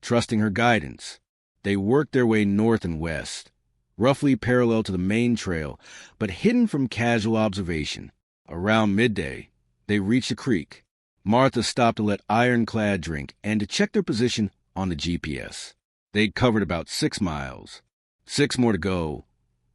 trusting her guidance. They worked their way north and west, roughly parallel to the main trail, but hidden from casual observation. Around midday, they reached a creek. Martha stopped to let Ironclad drink and to check their position on the GPS. They'd covered about 6 miles. 6 more to go,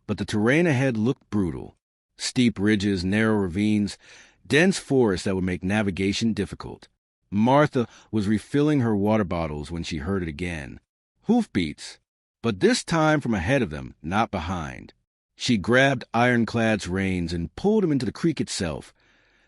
but the terrain ahead looked brutal. Steep ridges, narrow ravines, dense forest that would make navigation difficult. Martha was refilling her water bottles when she heard it again. Hoofbeats, but this time from ahead of them, not behind. She grabbed Ironclad's reins and pulled him into the creek itself,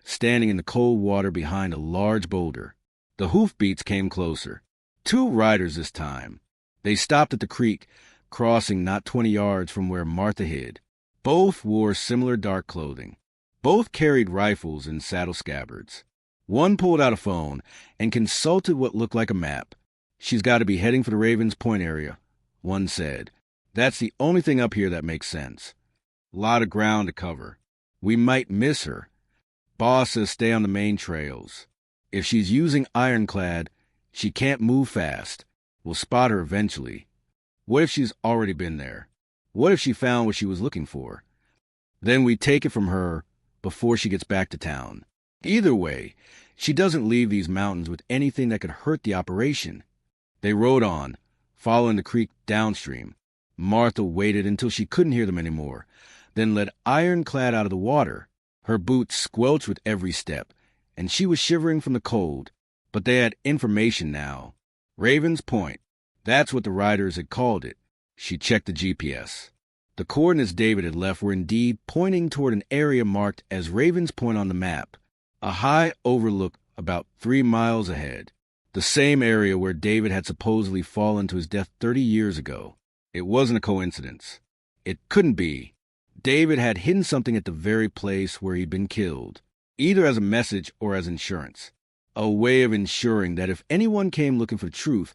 standing in the cold water behind a large boulder. The hoofbeats came closer. 2 riders this time. They stopped at the creek, crossing not 20 yards from where Martha hid. Both wore similar dark clothing. Both carried rifles in saddle scabbards. One pulled out a phone and consulted what looked like a map. "She's got to be heading for the Ravens Point area," one said. "That's the only thing up here that makes sense. Lot of ground to cover. We might miss her. Boss says stay on the main trails. If she's using Ironclad, she can't move fast. We'll spot her eventually. What if she's already been there? What if she found what she was looking for? Then we take it from her before she gets back to town. Either way, She doesn't leave these mountains with anything that could hurt the operation. They rode on, following the creek downstream. Martha waited until she couldn't hear them anymore, then led Ironclad out of the water. Her boots squelched with every step, and she was shivering from the cold. But they had information now. Raven's Point. That's what the riders had called it. She checked the GPS. The coordinates David had left were indeed pointing toward an area marked as Raven's Point on the map, a high overlook about 3 miles ahead, the same area where David had supposedly fallen to his death 30 years ago. It wasn't a coincidence. It couldn't be. David had hidden something at the very place where he'd been killed, either as a message or as insurance, a way of ensuring that if anyone came looking for truth,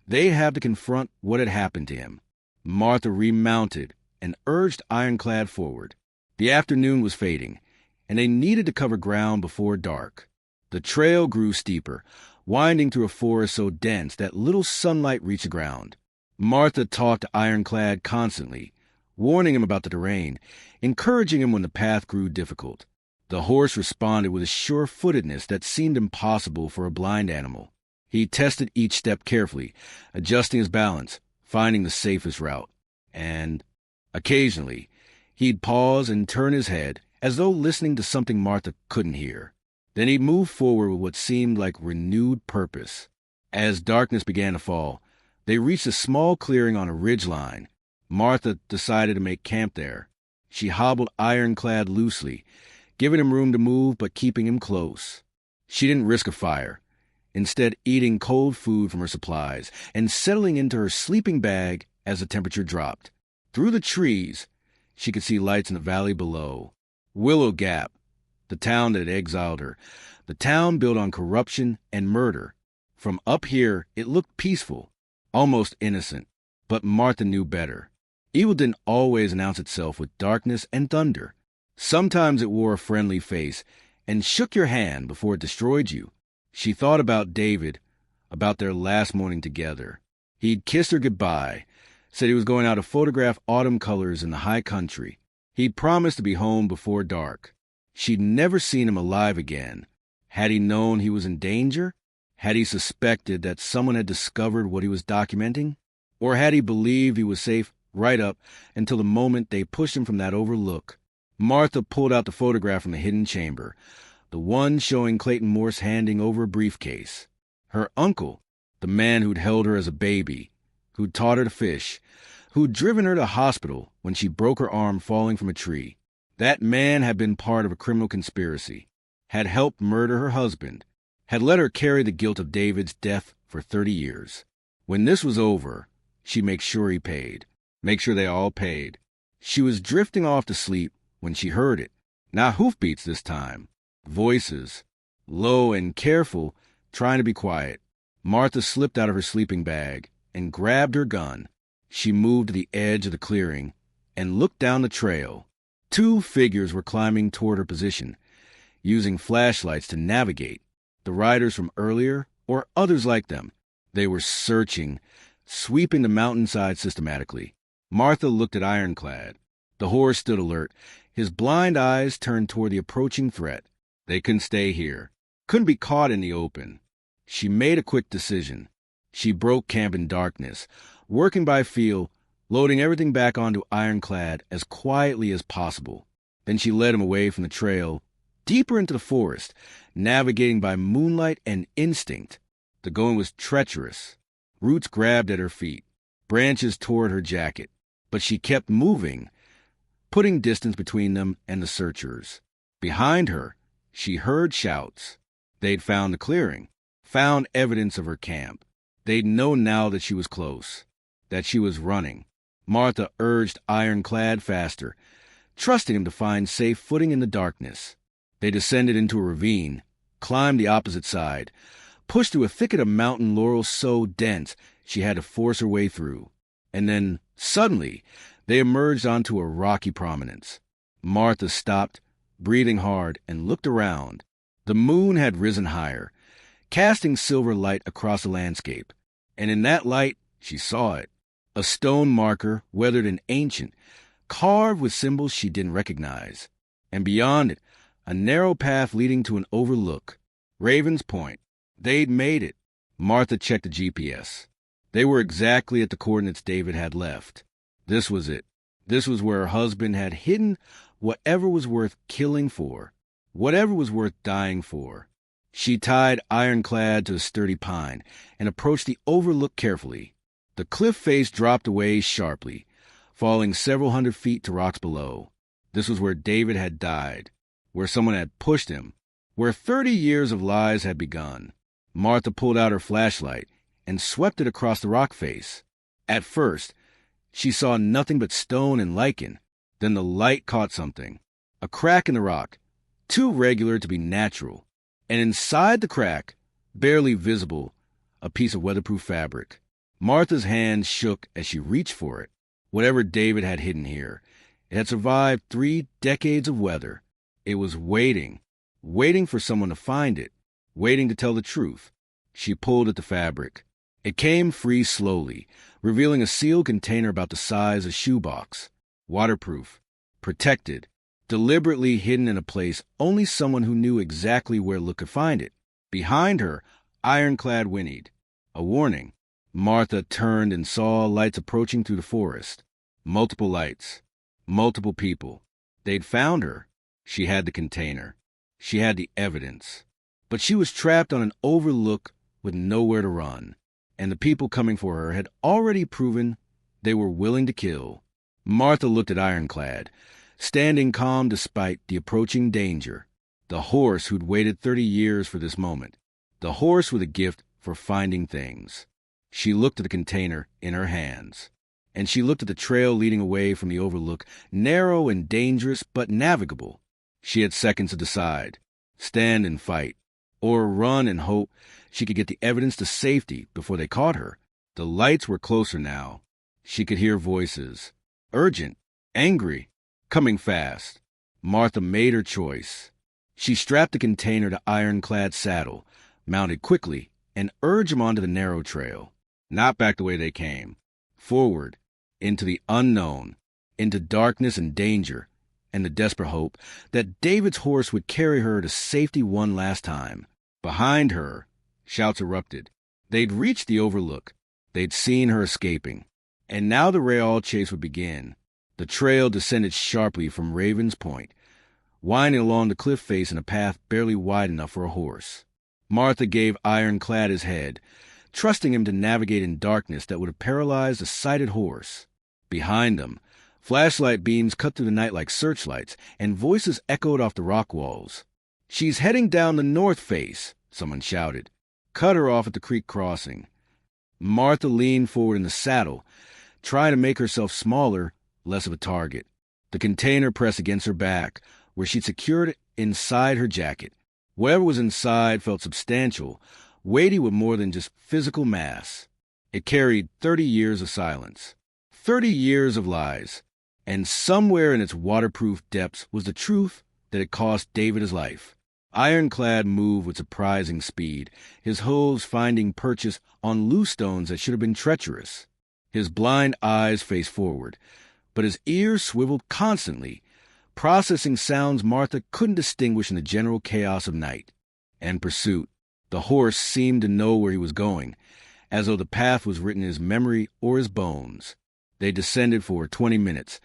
they'd have to confront what had happened to him. Martha remounted and urged Ironclad forward. The afternoon was fading, and they needed to cover ground before dark. The trail grew steeper, winding through a forest so dense that little sunlight reached the ground. Martha talked to Ironclad constantly, warning him about the terrain, encouraging him when the path grew difficult. The horse responded with a sure-footedness that seemed impossible for a blind animal. He tested each step carefully, adjusting his balance, finding the safest route. And, occasionally, he'd pause and turn his head, as though listening to something Martha couldn't hear. Then he'd move forward with what seemed like renewed purpose. As darkness began to fall, they reached a small clearing on a ridgeline. Martha decided to make camp there. She hobbled Ironclad loosely, giving him room to move but keeping him close. She didn't risk a fire, instead eating cold food from her supplies and settling into her sleeping bag as the temperature dropped. Through the trees, she could see lights in the valley below. Willow Gap, the town that had exiled her, the town built on corruption and murder. From up here, it looked peaceful, almost innocent, but Martha knew better. Evil didn't always announce itself with darkness and thunder. Sometimes it wore a friendly face and shook your hand before it destroyed you. She thought about David, about their last morning together. He'd kissed her goodbye, said he was going out to photograph autumn colors in the high country. He'd promised to be home before dark. She'd never seen him alive again. Had he known he was in danger? Had he suspected that someone had discovered what he was documenting? Or had he believed he was safe right up until the moment they pushed him from that overlook? Martha pulled out the photograph from the hidden chamber, the one showing Clayton Morse handing over a briefcase. Her uncle, the man who'd held her as a baby, who'd taught her to fish, who'd driven her to hospital when she broke her arm falling from a tree. That man had been part of a criminal conspiracy, had helped murder her husband, had let her carry the guilt of David's death for 30 years. When this was over, she'd make sure he paid. Make sure they all paid. She was drifting off to sleep when she heard it. Not hoofbeats this time. Voices, low and careful, trying to be quiet. Martha slipped out of her sleeping bag and grabbed her gun. She moved to the edge of the clearing and looked down the trail. 2 figures were climbing toward her position, using flashlights to navigate. The riders from earlier, or others like them. They were searching, sweeping the mountainside systematically. Martha looked at Ironclad. The horse stood alert, his blind eyes turned toward the approaching threat. They couldn't stay here, couldn't be caught in the open. She made a quick decision. She broke camp in darkness, working by feel, loading everything back onto Ironclad as quietly as possible. Then she led him away from the trail, deeper into the forest, navigating by moonlight and instinct. The going was treacherous. Roots grabbed at her feet, branches tore at her jacket, but she kept moving, putting distance between them and the searchers. Behind her, she heard shouts. They'd found the clearing, found evidence of her camp. They'd know now that she was close, that she was running. Martha urged Ironclad faster, trusting him to find safe footing in the darkness. They descended into a ravine, climbed the opposite side, pushed through a thicket of mountain laurel so dense she had to force her way through. And then, suddenly, they emerged onto a rocky prominence. Martha stopped, breathing hard, and looked around. The moon had risen higher, casting silver light across the landscape. And in that light, she saw it. A stone marker, weathered and ancient, carved with symbols she didn't recognize. And beyond it, a narrow path leading to an overlook. Ravens Point. They'd made it. Martha checked the GPS. They were exactly at the coordinates David had left. This was it. This was where her husband had hidden whatever was worth killing for, whatever was worth dying for. She tied Ironclad to a sturdy pine and approached the overlook carefully. The cliff face dropped away sharply, falling several hundred feet to rocks below. This was where David had died, where someone had pushed him, where 30 years of lies had begun. Martha pulled out her flashlight and swept it across the rock face. At first, she saw nothing but stone and lichen. Then the light caught something, a crack in the rock, too regular to be natural. And inside the crack, barely visible, a piece of weatherproof fabric. Martha's hand shook as she reached for it. Whatever David had hidden here, it had survived 3 decades of weather. It was waiting for someone to find it, waiting to tell the truth. She pulled at the fabric. It came free slowly, revealing a sealed container about the size of a shoebox. Waterproof, protected, deliberately hidden in a place only someone who knew exactly where to look could find it. Behind her, Ironclad whinnied. A warning. Martha turned and saw lights approaching through the forest. Multiple lights. Multiple people. They'd found her. She had the container. She had the evidence. But she was trapped on an overlook with nowhere to run. And the people coming for her had already proven they were willing to kill. Martha looked at Ironclad, standing calm despite the approaching danger. The horse who'd waited 30 years for this moment. The horse with a gift for finding things. She looked at the container in her hands. And she looked at the trail leading away from the overlook, narrow and dangerous but navigable. She had seconds to decide. Stand and fight. Or run and hope she could get the evidence to safety before they caught her. The lights were closer now. She could hear voices. Urgent. Angry. Coming fast. Martha made her choice. She strapped the container to Ironclad's saddle, mounted quickly, and urged him onto the narrow trail. Not back the way they came. Forward. Into the unknown. Into darkness and danger. And the desperate hope that David's horse would carry her to safety one last time. Behind her, shouts erupted. They'd reached the overlook. They'd seen her escaping. And now the rail chase would begin. The trail descended sharply from Ravens Point, winding along the cliff face in a path barely wide enough for a horse. Martha gave Ironclad his head, trusting him to navigate in darkness that would have paralyzed a sighted horse. Behind them, flashlight beams cut through the night like searchlights, and voices echoed off the rock walls. "She's heading down the north face," someone shouted. "Cut her off at the creek crossing." Martha leaned forward in the saddle, trying to make herself smaller, less of a target. The container pressed against her back, where she'd secured it inside her jacket. Whatever was inside felt substantial, weighty with more than just physical mass. It carried 30 years of silence, 30 years of lies, and somewhere in its waterproof depths was the truth that had cost David his life. Ironclad moved with surprising speed, his hooves finding purchase on loose stones that should have been treacherous. His blind eyes faced forward, but his ears swiveled constantly, processing sounds Martha couldn't distinguish in the general chaos of night. And pursuit. The horse seemed to know where he was going, as though the path was written in his memory or his bones. They descended for 20 minutes,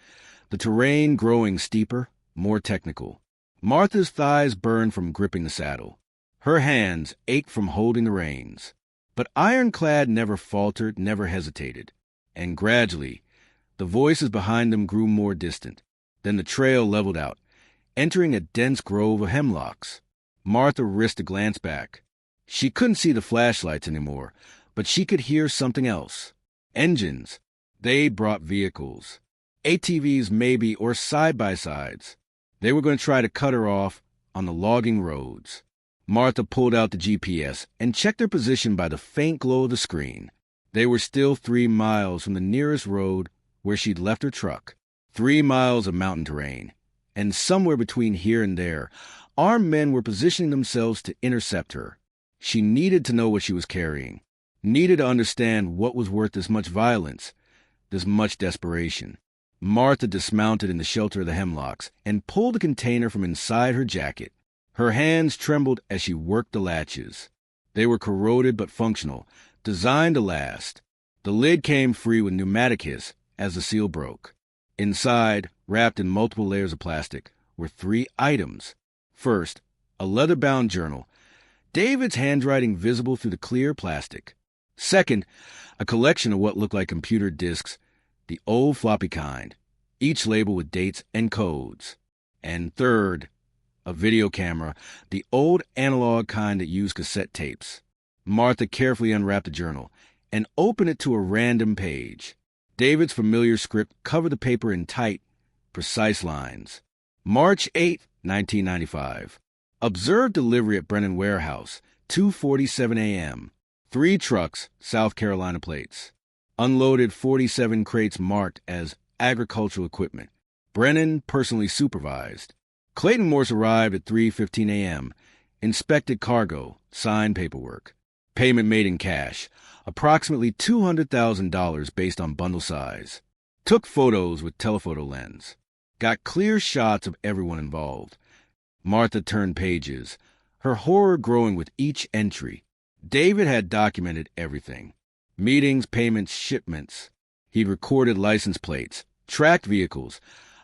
the terrain growing steeper, more technical. Martha's thighs burned from gripping the saddle. Her hands ached from holding the reins. But Ironclad never faltered, never hesitated. And gradually, the voices behind them grew more distant. Then the trail leveled out, entering a dense grove of hemlocks. Martha risked a glance back. She couldn't see the flashlights anymore, but she could hear something else. Engines. They brought vehicles. ATVs maybe, or side-by-sides. They were going to try to cut her off on the logging roads. Martha pulled out the GPS and checked their position by the faint glow of the screen. They were still 3 miles from the nearest road where she'd left her truck. 3 miles of mountain terrain. And somewhere between here and there, armed men were positioning themselves to intercept her. She needed to know what she was carrying. Needed to understand what was worth this much violence, this much desperation. Martha dismounted in the shelter of the hemlocks and pulled the container from inside her jacket. Her hands trembled as she worked the latches. They were corroded but functional, designed to last. The lid came free with pneumatic hiss as the seal broke. Inside, wrapped in multiple layers of plastic, were 3 items. First, a leather-bound journal, David's handwriting visible through the clear plastic. Second, a collection of what looked like computer disks, the old floppy kind, each labeled with dates and codes. And third, a video camera, the old analog kind that used cassette tapes. Martha carefully unwrapped the journal and opened it to a random page. David's familiar script covered the paper in tight, precise lines. March 8, 1995. Observed delivery at Brennan Warehouse, 2:47 a.m. 3 trucks, South Carolina plates. Unloaded 47 crates marked as agricultural equipment. Brennan personally supervised. Clayton Morse arrived at 3:15 a.m., inspected cargo, signed paperwork. Payment made in cash, approximately $200,000 based on bundle size. Took photos with telephoto lens. Got clear shots of everyone involved. Martha turned pages, her horror growing with each entry. David had documented everything. Meetings, payments, shipments. He'd recorded license plates, tracked vehicles,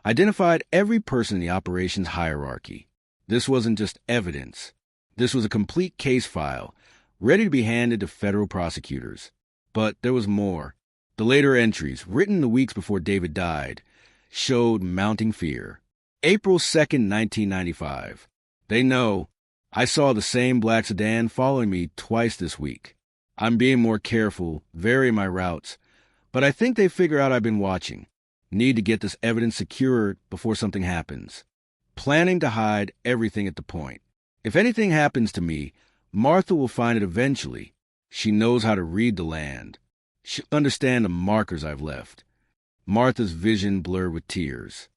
identified every person in the operations hierarchy. This wasn't just evidence. This was a complete case file, ready to be handed to federal prosecutors. But there was more. The later entries, written the weeks before David died, showed mounting fear. April 2nd, 1995. They know. I saw the same black sedan following me twice this week. I'm being more careful, varying my routes, but I think they figure out I've been watching. Need to get this evidence secured before something happens. Planning to hide everything at the point. If anything happens to me, Martha will find it eventually. She knows how to read the land. She'll understand the markers I've left. Martha's vision blurred with tears.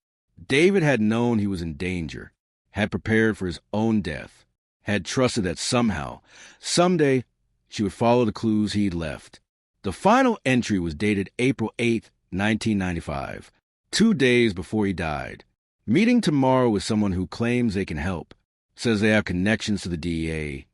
David had known he was in danger, had prepared for his own death, had trusted that somehow, someday, she would follow the clues he'd left. The final entry was dated April 8, 1995, 2 days before he died. Meeting tomorrow with someone who claims they can help, says they have connections to the DEA,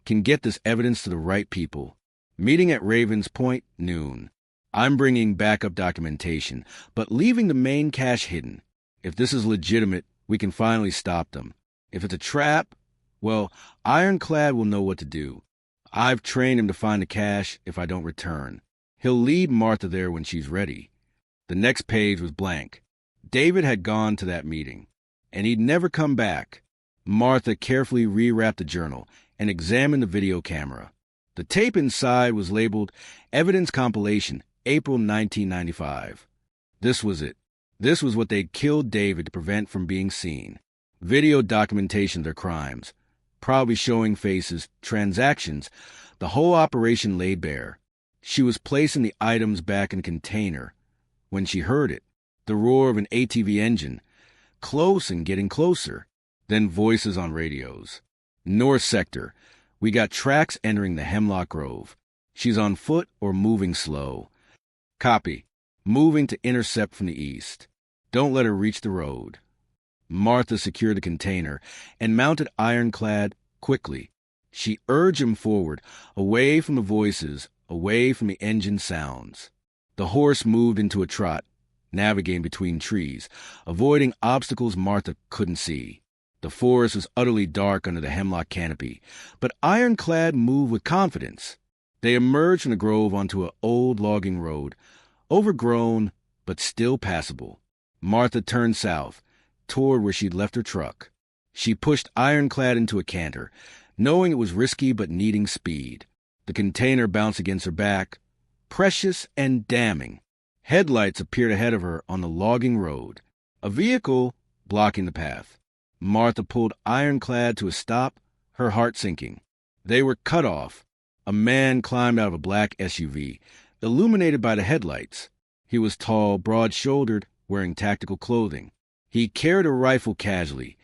can get this evidence to the right people. Meeting at Ravens Point, noon. I'm bringing backup documentation, but leaving the main cache hidden. If this is legitimate, we can finally stop them. If it's a trap, well, Ironclad will know what to do. I've trained him to find the cache if I don't return. He'll lead Martha there when she's ready. The next page was blank. David had gone to that meeting, and he'd never come back. Martha carefully rewrapped the journal and examined the video camera. The tape inside was labeled Evidence Compilation, April 1995. This was it. This was what they'd killed David to prevent from being seen. Video documentation of their crimes, probably showing faces, transactions, the whole operation laid bare. She was placing the items back in a container when she heard it, the roar of an ATV engine, close and getting closer, then voices on radios. North sector, we got tracks entering the Hemlock Grove. She's on foot or moving slow. Copy, moving to intercept from the east. Don't let her reach the road. Martha secured the container and mounted Ironclad quickly. She urged him forward, away from the voices, away from the engine sounds. The horse moved into a trot, navigating between trees, avoiding obstacles Martha couldn't see. The forest was utterly dark under the hemlock canopy, but Ironclad moved with confidence. They emerged from the grove onto an old logging road, overgrown but still passable. Martha turned south, toward where she'd left her truck. She pushed Ironclad into a canter, knowing it was risky but needing speed. The container bounced against her back, precious and damning. Headlights appeared ahead of her on the logging road, a vehicle blocking the path. Martha pulled Ironclad to a stop, her heart sinking. They were cut off. A man climbed out of a black SUV, illuminated by the headlights. He was tall, broad-shouldered, wearing tactical clothing. He carried a rifle casually,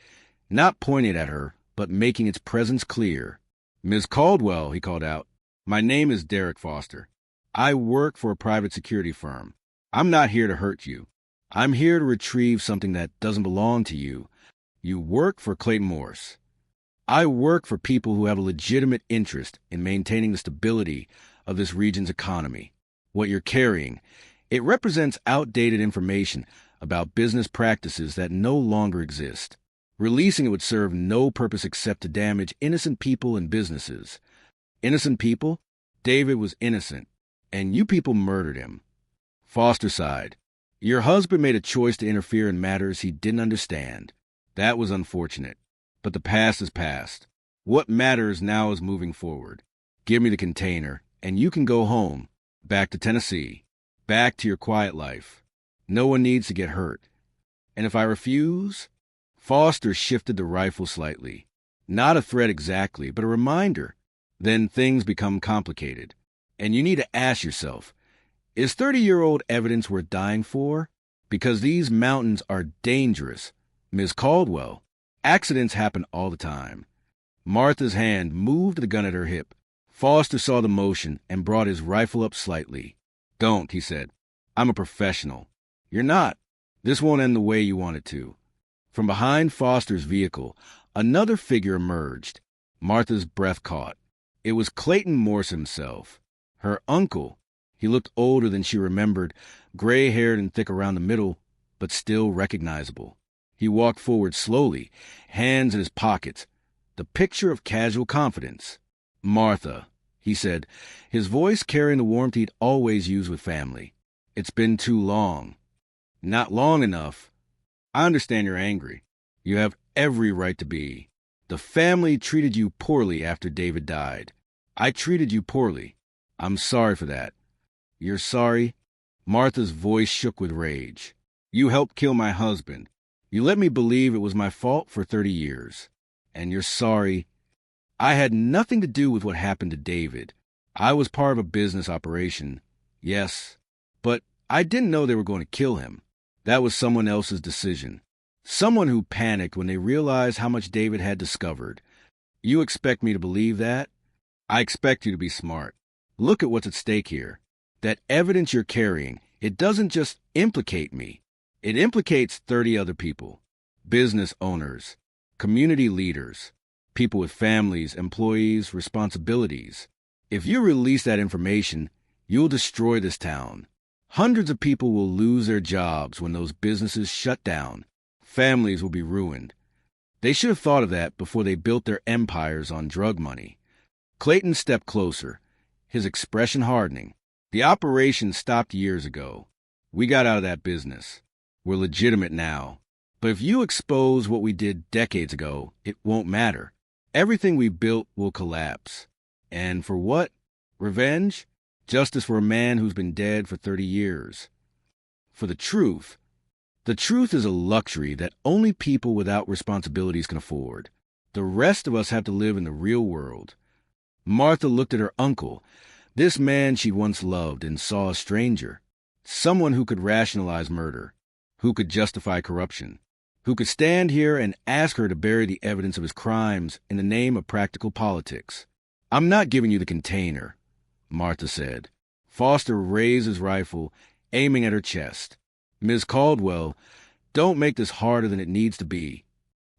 not pointing at her, but making its presence clear. "Ms. Caldwell," he called out, "my name is Derek Foster. I work for a private security firm. I'm not here to hurt you. I'm here to retrieve something that doesn't belong to you. You work for Clayton Morse." I work for people who have a legitimate interest in maintaining the stability of this region's economy. What you're carrying, it represents outdated information about business practices that no longer exist. Releasing it would serve no purpose except to damage innocent people and businesses. Innocent people? David was innocent, and you people murdered him. Foster sighed. Your husband made a choice to interfere in matters he didn't understand. That was unfortunate. But the past is past. What matters now is moving forward. Give me the container, and you can go home, back to Tennessee, back to your quiet life. No one needs to get hurt. And if I refuse? Foster shifted the rifle slightly. Not a threat exactly, but a reminder. Then things become complicated. And you need to ask yourself, is 30-year-old evidence worth dying for? Because these mountains are dangerous. Ms. Caldwell, accidents happen all the time. Martha's hand moved the gun at her hip. Foster saw the motion and brought his rifle up slightly. Don't, he said. I'm a professional. You're not. This won't end the way you want it to. From behind Foster's vehicle, another figure emerged. Martha's breath caught. It was Clayton Morse himself. Her uncle. He looked older than she remembered, gray-haired and thick around the middle, but still recognizable. He walked forward slowly, hands in his pockets, the picture of casual confidence. Martha, he said, his voice carrying the warmth he'd always used with family. It's been too long. Not long enough. I understand you're angry. You have every right to be. The family treated you poorly after David died. I treated you poorly. I'm sorry for that. You're sorry? Martha's voice shook with rage. You helped kill my husband. You let me believe it was my fault for 30 years. And you're sorry. I had nothing to do with what happened to David. I was part of a business operation. Yes. But I didn't know they were going to kill him. That was someone else's decision. Someone who panicked when they realized how much David had discovered. You expect me to believe that? I expect you to be smart. Look at what's at stake here. That evidence you're carrying, it doesn't just implicate me. It implicates 30 other people. Business owners, community leaders, people with families, employees, responsibilities. If you release that information, you'll destroy this town. Hundreds of people will lose their jobs when those businesses shut down. Families will be ruined. They should have thought of that before they built their empires on drug money. Clayton stepped closer, his expression hardening. The operation stopped years ago. We got out of that business. We're legitimate now. But if you expose what we did decades ago, it won't matter. Everything we built will collapse. And for what? Revenge? Justice for a man who's been dead for 30 years. For the truth. The truth is a luxury that only people without responsibilities can afford. The rest of us have to live in the real world. Martha looked at her uncle, this man she once loved, and saw a stranger. Someone who could rationalize murder, who could justify corruption, who could stand here and ask her to bury the evidence of his crimes in the name of practical politics. I'm not giving you the container, Martha said. Foster raised his rifle, aiming at her chest. Ms. Caldwell, don't make this harder than it needs to be.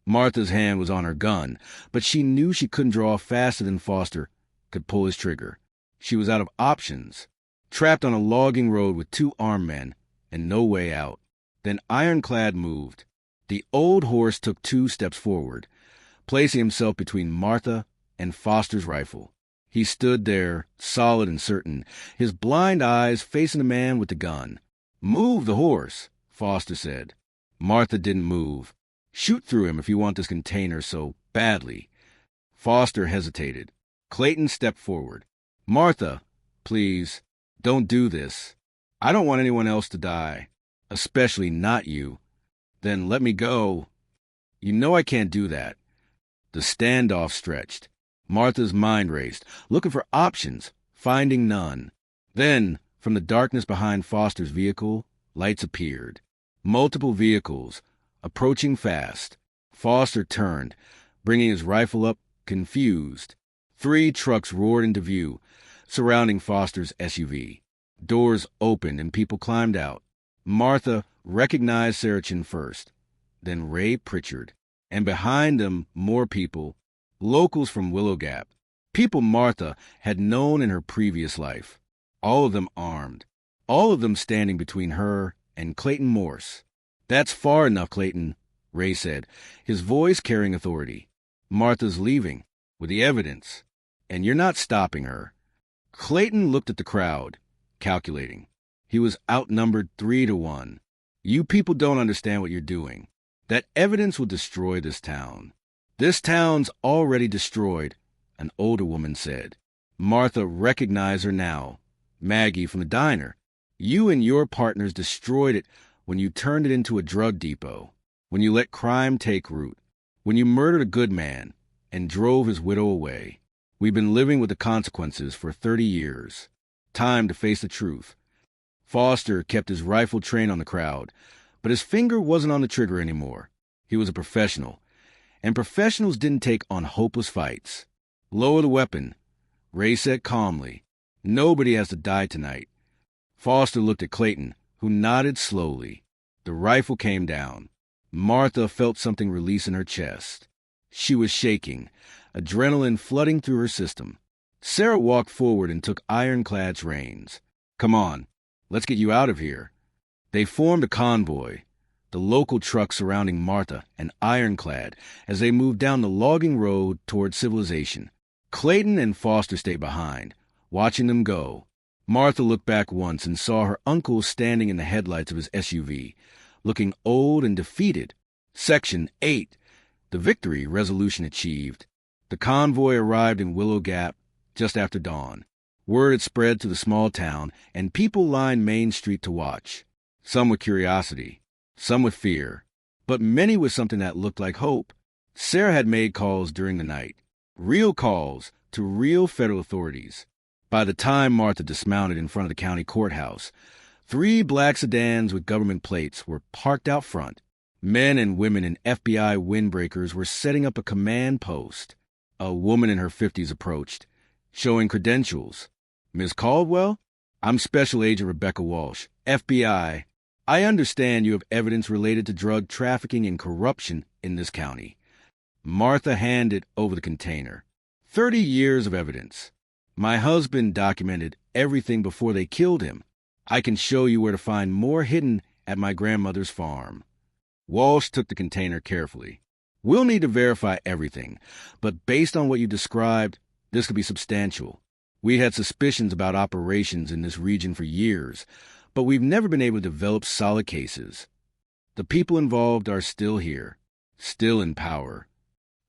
Martha's hand was on her gun, but she knew she couldn't draw faster than Foster could pull his trigger. She was out of options, trapped on a logging road with 2 armed men and no way out. Then Ironclad moved. The old horse took 2 steps forward, placing himself between Martha and Foster's rifle. He stood there, solid and certain, his blind eyes facing the man with the gun. Move the horse, Foster said. Martha didn't move. Shoot through him if you want this container so badly. Foster hesitated. Clayton stepped forward. Martha, please, don't do this. I don't want anyone else to die, especially not you. Then let me go. You know I can't do that. The standoff stretched. Martha's mind raced, looking for options, finding none. Then, from the darkness behind Foster's vehicle, lights appeared. Multiple vehicles, approaching fast. Foster turned, bringing his rifle up, confused. 3 trucks roared into view, surrounding Foster's SUV. Doors opened and people climbed out. Martha recognized Saracen first, then Ray Pritchard, and behind them more people, locals from Willow Gap, people Martha had known in her previous life, all of them armed, all of them standing between her and Clayton Morse. "That's far enough, Clayton," Ray said, his voice carrying authority. "Martha's leaving, with the evidence, and you're not stopping her." Clayton looked at the crowd, calculating. He was outnumbered 3-1. "You people don't understand what you're doing. That evidence will destroy this town." "This town's already destroyed," an older woman said. Martha recognized her now. "Maggie from the diner. You and your partners destroyed it when you turned it into a drug depot, when you let crime take root, when you murdered a good man and drove his widow away. We've been living with the consequences for 30 years. Time to face the truth." Foster kept his rifle trained on the crowd, but his finger wasn't on the trigger anymore. He was a professional, and professionals didn't take on hopeless fights. "Lower the weapon," Ray said calmly. "Nobody has to die tonight." Foster looked at Clayton, who nodded slowly. The rifle came down. Martha felt something release in her chest. She was shaking, adrenaline flooding through her system. Sarah walked forward and took Ironclad's reins. "Come on, let's get you out of here." They formed a convoy, the local truck surrounding Martha and Ironclad as they moved down the logging road toward civilization. Clayton and Foster stayed behind, watching them go. Martha looked back once and saw her uncle standing in the headlights of his SUV, looking old and defeated. Section 8. The victory resolution achieved. The convoy arrived in Willow Gap just after dawn. Word had spread to the small town, and people lined Main Street to watch. Some with curiosity, some with fear, but many with something that looked like hope. Sarah had made calls during the night, real calls to real federal authorities. By the time Martha dismounted in front of the county courthouse, 3 black sedans with government plates were parked out front. Men and women in FBI windbreakers were setting up a command post. A woman in her 50s approached, showing credentials. "Ms. Caldwell, I'm Special Agent Rebecca Walsh, FBI. I understand you have evidence related to drug trafficking and corruption in this county." Martha handed over the container. 30 years of evidence. My husband documented everything before they killed him. I can show you where to find more hidden at my grandmother's farm. Walsh took the container carefully. "We'll need to verify everything, but based on what you described, this could be substantial. We had suspicions about operations in this region for years, but we've never been able to develop solid cases. The people involved are still here, still in power.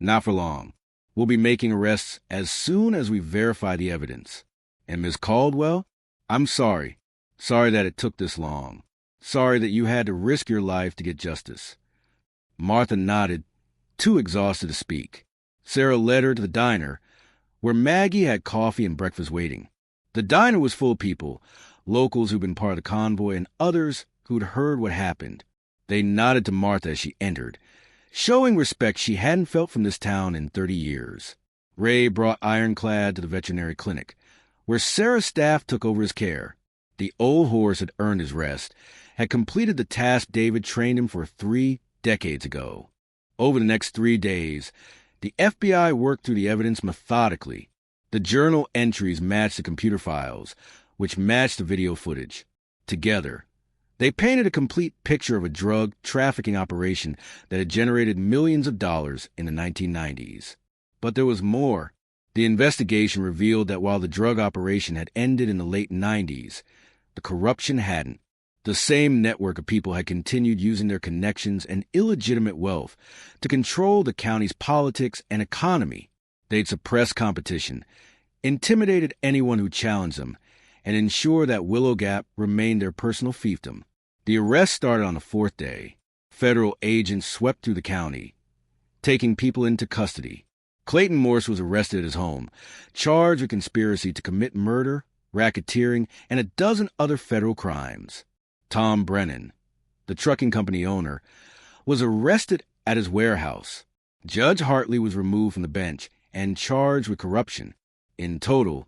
Not for long. We'll be making arrests as soon as we verify the evidence. And Ms. Caldwell, I'm sorry. Sorry that it took this long. Sorry that you had to risk your life to get justice." Martha nodded, too exhausted to speak. Sarah led her to the diner, where Maggie had coffee and breakfast waiting. The diner was full of people, locals who'd been part of the convoy and others who'd heard what happened. They nodded to Martha as she entered, showing respect she hadn't felt from this town in 30 years. Ray brought Ironclad to the veterinary clinic, where Sarah's staff took over his care. The old horse had earned his rest, had completed the task David trained him for 3 decades ago. Over the next 3 days, the FBI worked through the evidence methodically. The journal entries matched the computer files, which matched the video footage. Together, they painted a complete picture of a drug trafficking operation that had generated millions of dollars in the 1990s. But there was more. The investigation revealed that while the drug operation had ended in the late 90s, the corruption hadn't. The same network of people had continued using their connections and illegitimate wealth to control the county's politics and economy. They'd suppressed competition, intimidated anyone who challenged them, and ensured that Willow Gap remained their personal fiefdom. The arrest started on the 4th day. Federal agents swept through the county, taking people into custody. Clayton Morse was arrested at his home, charged with conspiracy to commit murder, racketeering, and a dozen other federal crimes. Tom Brennan, the trucking company owner, was arrested at his warehouse. Judge Hartley was removed from the bench and charged with corruption. In total,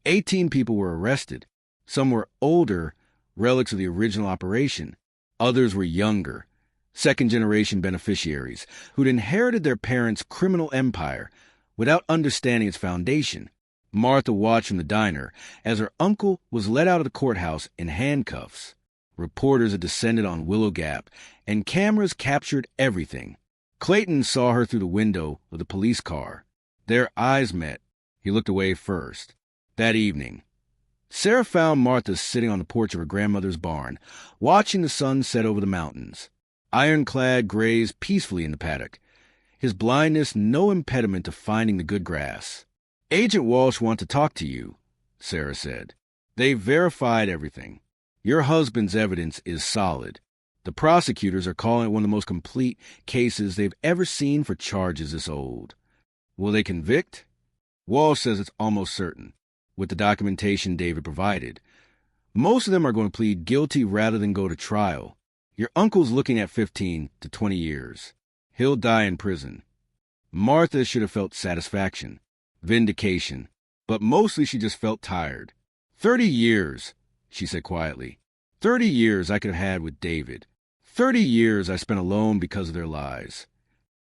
18 people were arrested. Some were older, relics of the original operation. Others were younger, second-generation beneficiaries who'd inherited their parents' criminal empire without understanding its foundation. Martha watched from the diner as her uncle was led out of the courthouse in handcuffs. Reporters had descended on Willow Gap, and cameras captured everything. Clayton saw her through the window of the police car. Their eyes met. He looked away first. That evening, Sarah found Martha sitting on the porch of her grandmother's barn, watching the sun set over the mountains. Ironclad grazed peacefully in the paddock, his blindness no impediment to finding the good grass. "Agent Walsh wants to talk to you," Sarah said. "They've verified everything. Your husband's evidence is solid. The prosecutors are calling it one of the most complete cases they've ever seen for charges this old." "Will they convict?" "Walsh says it's almost certain, with the documentation David provided. Most of them are going to plead guilty rather than go to trial. Your uncle's looking at 15 to 20 years. He'll die in prison." Martha should have felt satisfaction, vindication, but mostly she just felt tired. 30 years, she said quietly. 30 years I could have had with David. 30 years I spent alone because of their lies.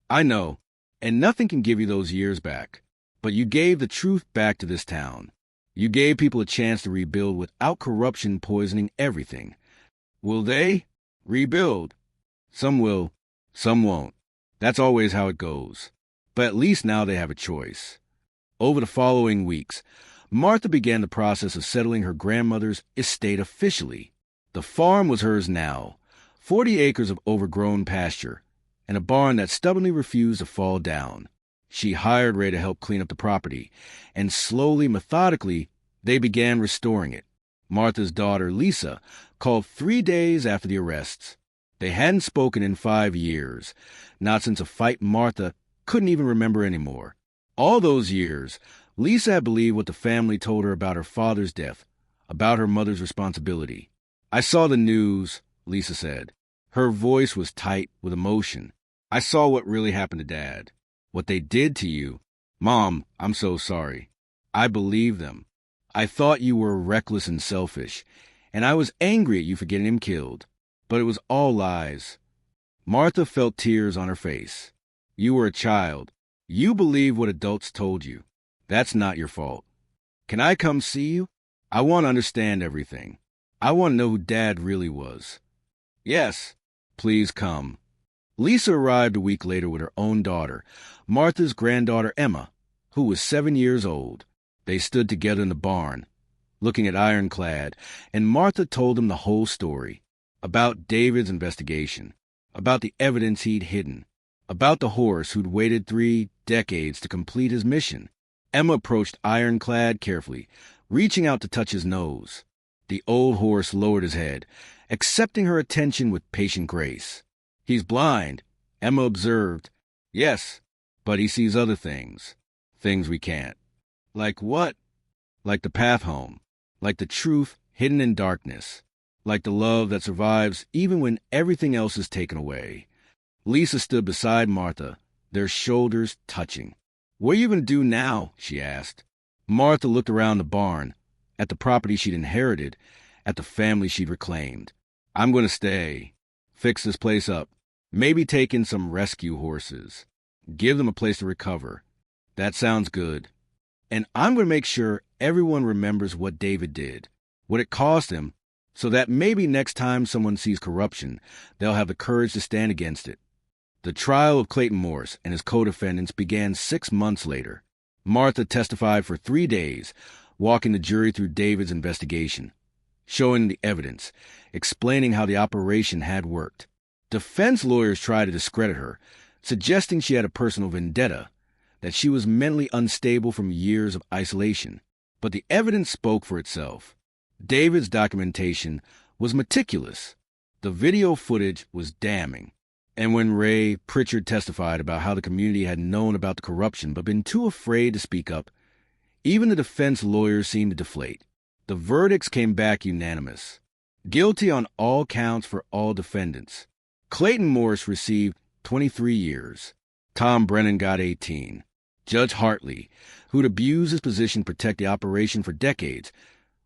"I know, and nothing can give you those years back. But you gave the truth back to this town. You gave people a chance to rebuild without corruption poisoning everything. Will they rebuild? Some will, some won't. That's always how it goes. But at least now they have a choice." Over the following weeks, Martha began the process of settling her grandmother's estate officially. The farm was hers now, 40 acres of overgrown pasture, and a barn that stubbornly refused to fall down. She hired Ray to help clean up the property, and slowly, methodically, they began restoring it. Martha's daughter, Lisa, called 3 days after the arrests. They hadn't spoken in 5 years, not since a fight Martha couldn't even remember anymore. All those years, Lisa had believed what the family told her about her father's death, about her mother's responsibility. "I saw the news," Lisa said. Her voice was tight with emotion. "I saw what really happened to Dad. What they did to you. Mom, I'm so sorry. I believed them. I thought you were reckless and selfish, and I was angry at you for getting him killed. But it was all lies." Martha felt tears on her face. "You were a child. You believed what adults told you. That's not your fault. Can I come see you? I want to understand everything. I want to know who Dad really was." "Yes, please come." Lisa arrived a week later with her own daughter, Martha's granddaughter Emma, who was 7 years old. They stood together in the barn, looking at Ironclad, and Martha told them the whole story, about David's investigation, about the evidence he'd hidden, about the horse who'd waited 3 decades to complete his mission. Emma approached Ironclad carefully, reaching out to touch his nose. The old horse lowered his head, accepting her attention with patient grace. "He's blind," Emma observed. "Yes, but he sees other things. Things we can't." "Like what?" "Like the path home. Like the truth hidden in darkness. Like the love that survives even when everything else is taken away." Lisa stood beside Martha, their shoulders touching. "What are you going to do now?" she asked. Martha looked around the barn, at the property she'd inherited, at the family she'd reclaimed. "I'm going to stay. Fix this place up. Maybe take in some rescue horses. Give them a place to recover. That sounds good. And I'm going to make sure everyone remembers what David did, what it cost him, so that maybe next time someone sees corruption, they'll have the courage to stand against it." The trial of Clayton Morse and his co-defendants began 6 months later. Martha testified for 3 days, walking the jury through David's investigation, showing the evidence, explaining how the operation had worked. Defense lawyers tried to discredit her, suggesting she had a personal vendetta, that she was mentally unstable from years of isolation. But the evidence spoke for itself. David's documentation was meticulous. The video footage was damning. And when Ray Pritchard testified about how the community had known about the corruption but been too afraid to speak up, even the defense lawyers seemed to deflate. The verdicts came back unanimous. Guilty on all counts for all defendants. Clayton Morse received 23 years. Tom Brennan got 18. Judge Hartley, who'd abused his position to protect the operation for decades,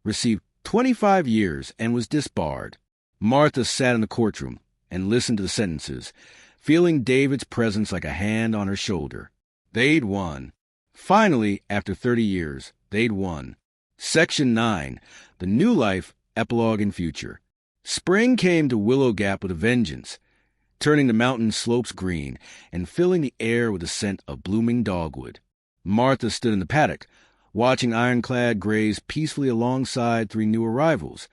received 25 years and was disbarred. Martha sat in the courtroom and listened to the sentences, feeling David's presence like a hand on her shoulder. They'd won. Finally, after 30 years, they'd won. Section 9, The New Life, Epilogue and Future. Spring came to Willow Gap with a vengeance, turning the mountain slopes green and filling the air with the scent of blooming dogwood. Martha stood in the paddock, watching ironclad graze peacefully alongside 3 new arrivals,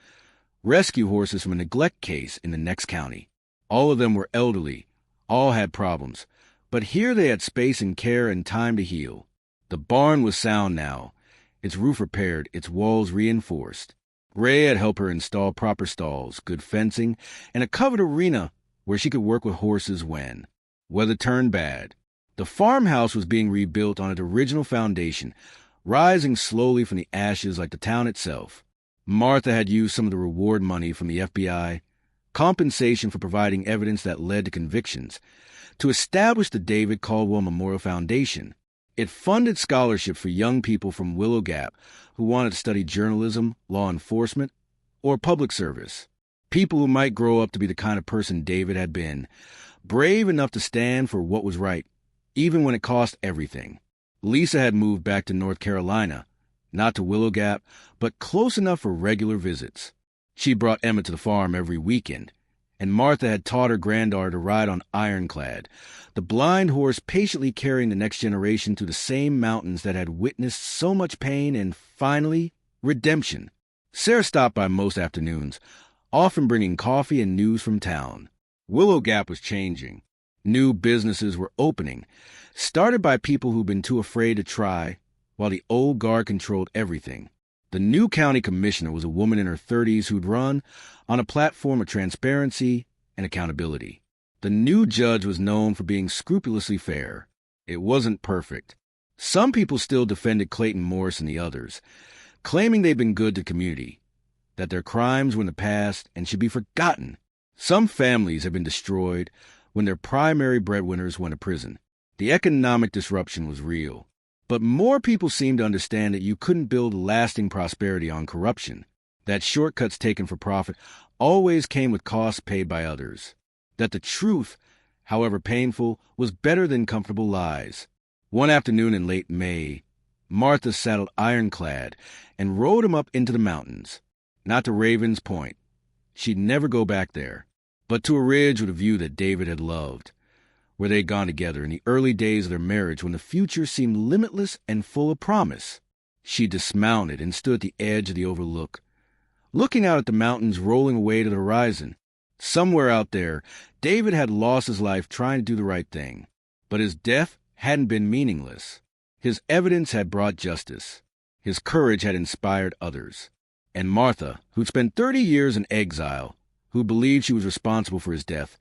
rescue horses from a neglect case in the next county. All of them were elderly, all had problems, but here they had space and care and time to heal. The barn was sound now, its roof repaired, its walls reinforced. Ray had helped her install proper stalls, good fencing, and a covered arena where she could work with horses when weather turned bad. The farmhouse was being rebuilt on its original foundation, rising slowly from the ashes like the town itself. Martha had used some of the reward money from the FBI, compensation for providing evidence that led to convictions, to establish the David Caldwell Memorial Foundation. It funded scholarships for young people from Willow Gap who wanted to study journalism, law enforcement, or public service. People who might grow up to be the kind of person David had been, brave enough to stand for what was right, even when it cost everything. Lisa had moved back to North Carolina, not to Willow Gap, but close enough for regular visits. She brought Emma to the farm every weekend, and Martha had taught her granddaughter to ride on Ironclad, the blind horse patiently carrying the next generation through the same mountains that had witnessed so much pain and, finally, redemption. Sarah stopped by most afternoons, often bringing coffee and news from town. Willow Gap was changing. New businesses were opening, started by people who'd been too afraid to try, while the old guard controlled everything. The new county commissioner was a woman in her 30s who'd run on a platform of transparency and accountability. The new judge was known for being scrupulously fair. It wasn't perfect. Some people still defended Clayton Morris and the others, claiming they'd been good to the community, that their crimes were in the past and should be forgotten. Some families had been destroyed when their primary breadwinners went to prison. The economic disruption was real. But more people seemed to understand that you couldn't build lasting prosperity on corruption, that shortcuts taken for profit always came with costs paid by others, that the truth, however painful, was better than comfortable lies. One afternoon in late May, Martha saddled Ironclad and rode him up into the mountains, not to Raven's Point. She'd never go back there, but to a ridge with a view that David had loved, where they'd gone together in the early days of their marriage when the future seemed limitless and full of promise. She dismounted and stood at the edge of the overlook, looking out at the mountains rolling away to the horizon. Somewhere out there, David had lost his life trying to do the right thing, but his death hadn't been meaningless. His evidence had brought justice. His courage had inspired others. And Martha, who'd spent 30 years in exile, who believed she was responsible for his death,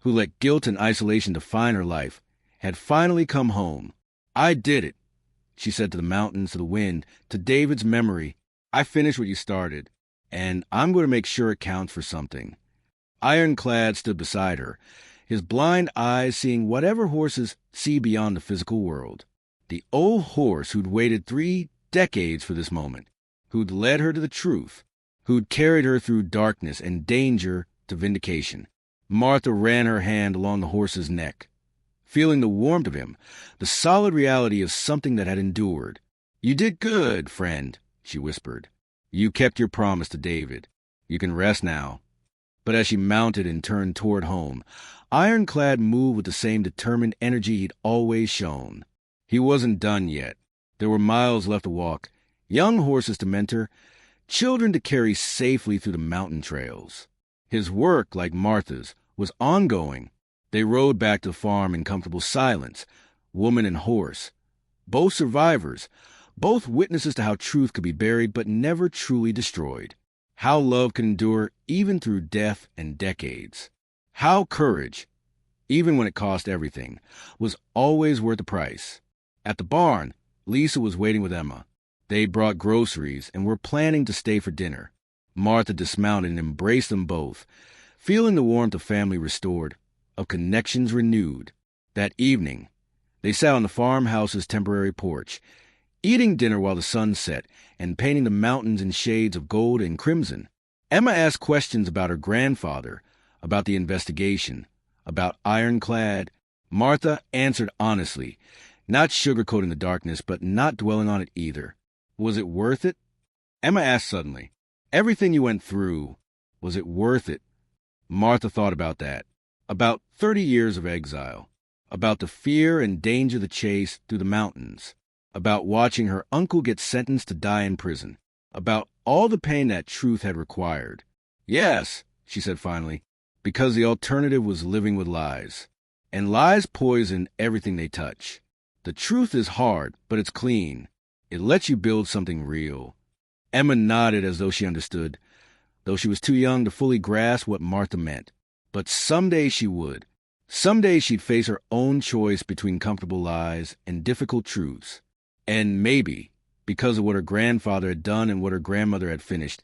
who let guilt and isolation define her life, had finally come home. "I did it," she said to the mountains, to the wind, to David's memory. "I finished what you started, and I'm going to make sure it counts for something." Ironclad stood beside her, his blind eyes seeing whatever horses see beyond the physical world. The old horse who'd waited 3 decades for this moment, who'd led her to the truth, who'd carried her through darkness and danger to vindication. Martha ran her hand along the horse's neck, feeling the warmth of him, the solid reality of something that had endured. "You did good, friend," she whispered. "You kept your promise to David. You can rest now." But as she mounted and turned toward home, Ironclad moved with the same determined energy he'd always shown. He wasn't done yet. There were miles left to walk, young horses to mentor, children to carry safely through the mountain trails. His work, like Martha's, was ongoing. They rode back to the farm in comfortable silence, woman and horse, both survivors, both witnesses to how truth could be buried but never truly destroyed, how love can endure even through death and decades, how courage, even when it cost everything, was always worth the price. At the barn, Lisa was waiting with Emma. They brought groceries and were planning to stay for dinner. Martha dismounted and embraced them both, feeling the warmth of family restored, of connections renewed. That evening, they sat on the farmhouse's temporary porch, eating dinner while the sun set and painting the mountains in shades of gold and crimson. Emma asked questions about her grandfather, about the investigation, about Ironclad. Martha answered honestly, Not sugarcoating the darkness, but not dwelling on it either. Was it worth it? Emma asked suddenly. Everything you went through, was it worth it? Martha thought about that. About 30 years of exile. About the fear and danger of the chase through the mountains. About watching her uncle get sentenced to die in prison. About all the pain that truth had required. Yes, she said finally, because the alternative was living with lies. And lies poison everything they touch. The truth is hard, but it's clean. It lets you build something real. Emma nodded as though she understood, though she was too young to fully grasp what Martha meant. But someday she would. Someday she'd face her own choice between comfortable lies and difficult truths. And maybe, because of what her grandfather had done and what her grandmother had finished,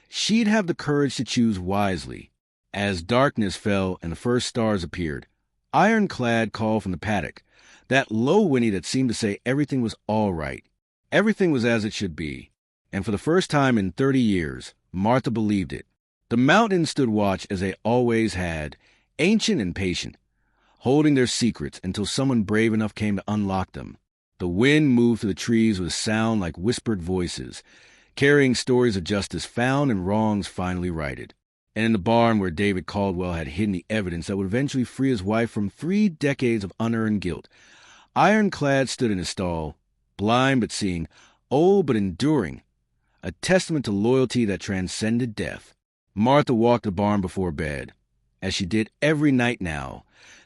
she'd have the courage to choose wisely. As darkness fell and the first stars appeared, Ironclad called from the paddock, that low whinny that seemed to say everything was all right. Everything was as it should be. And for the first time in 30 years, Martha believed it. The mountains stood watch as they always had, ancient and patient, holding their secrets until someone brave enough came to unlock them. The wind moved through the trees with a sound like whispered voices, carrying stories of justice found and wrongs finally righted. And in the barn where David Caldwell had hidden the evidence that would eventually free his wife from 3 decades of unearned guilt, Ironclad stood in his stall, blind but seeing, old but enduring, a testament to loyalty that transcended death. Martha walked the barn before bed, as she did every night now,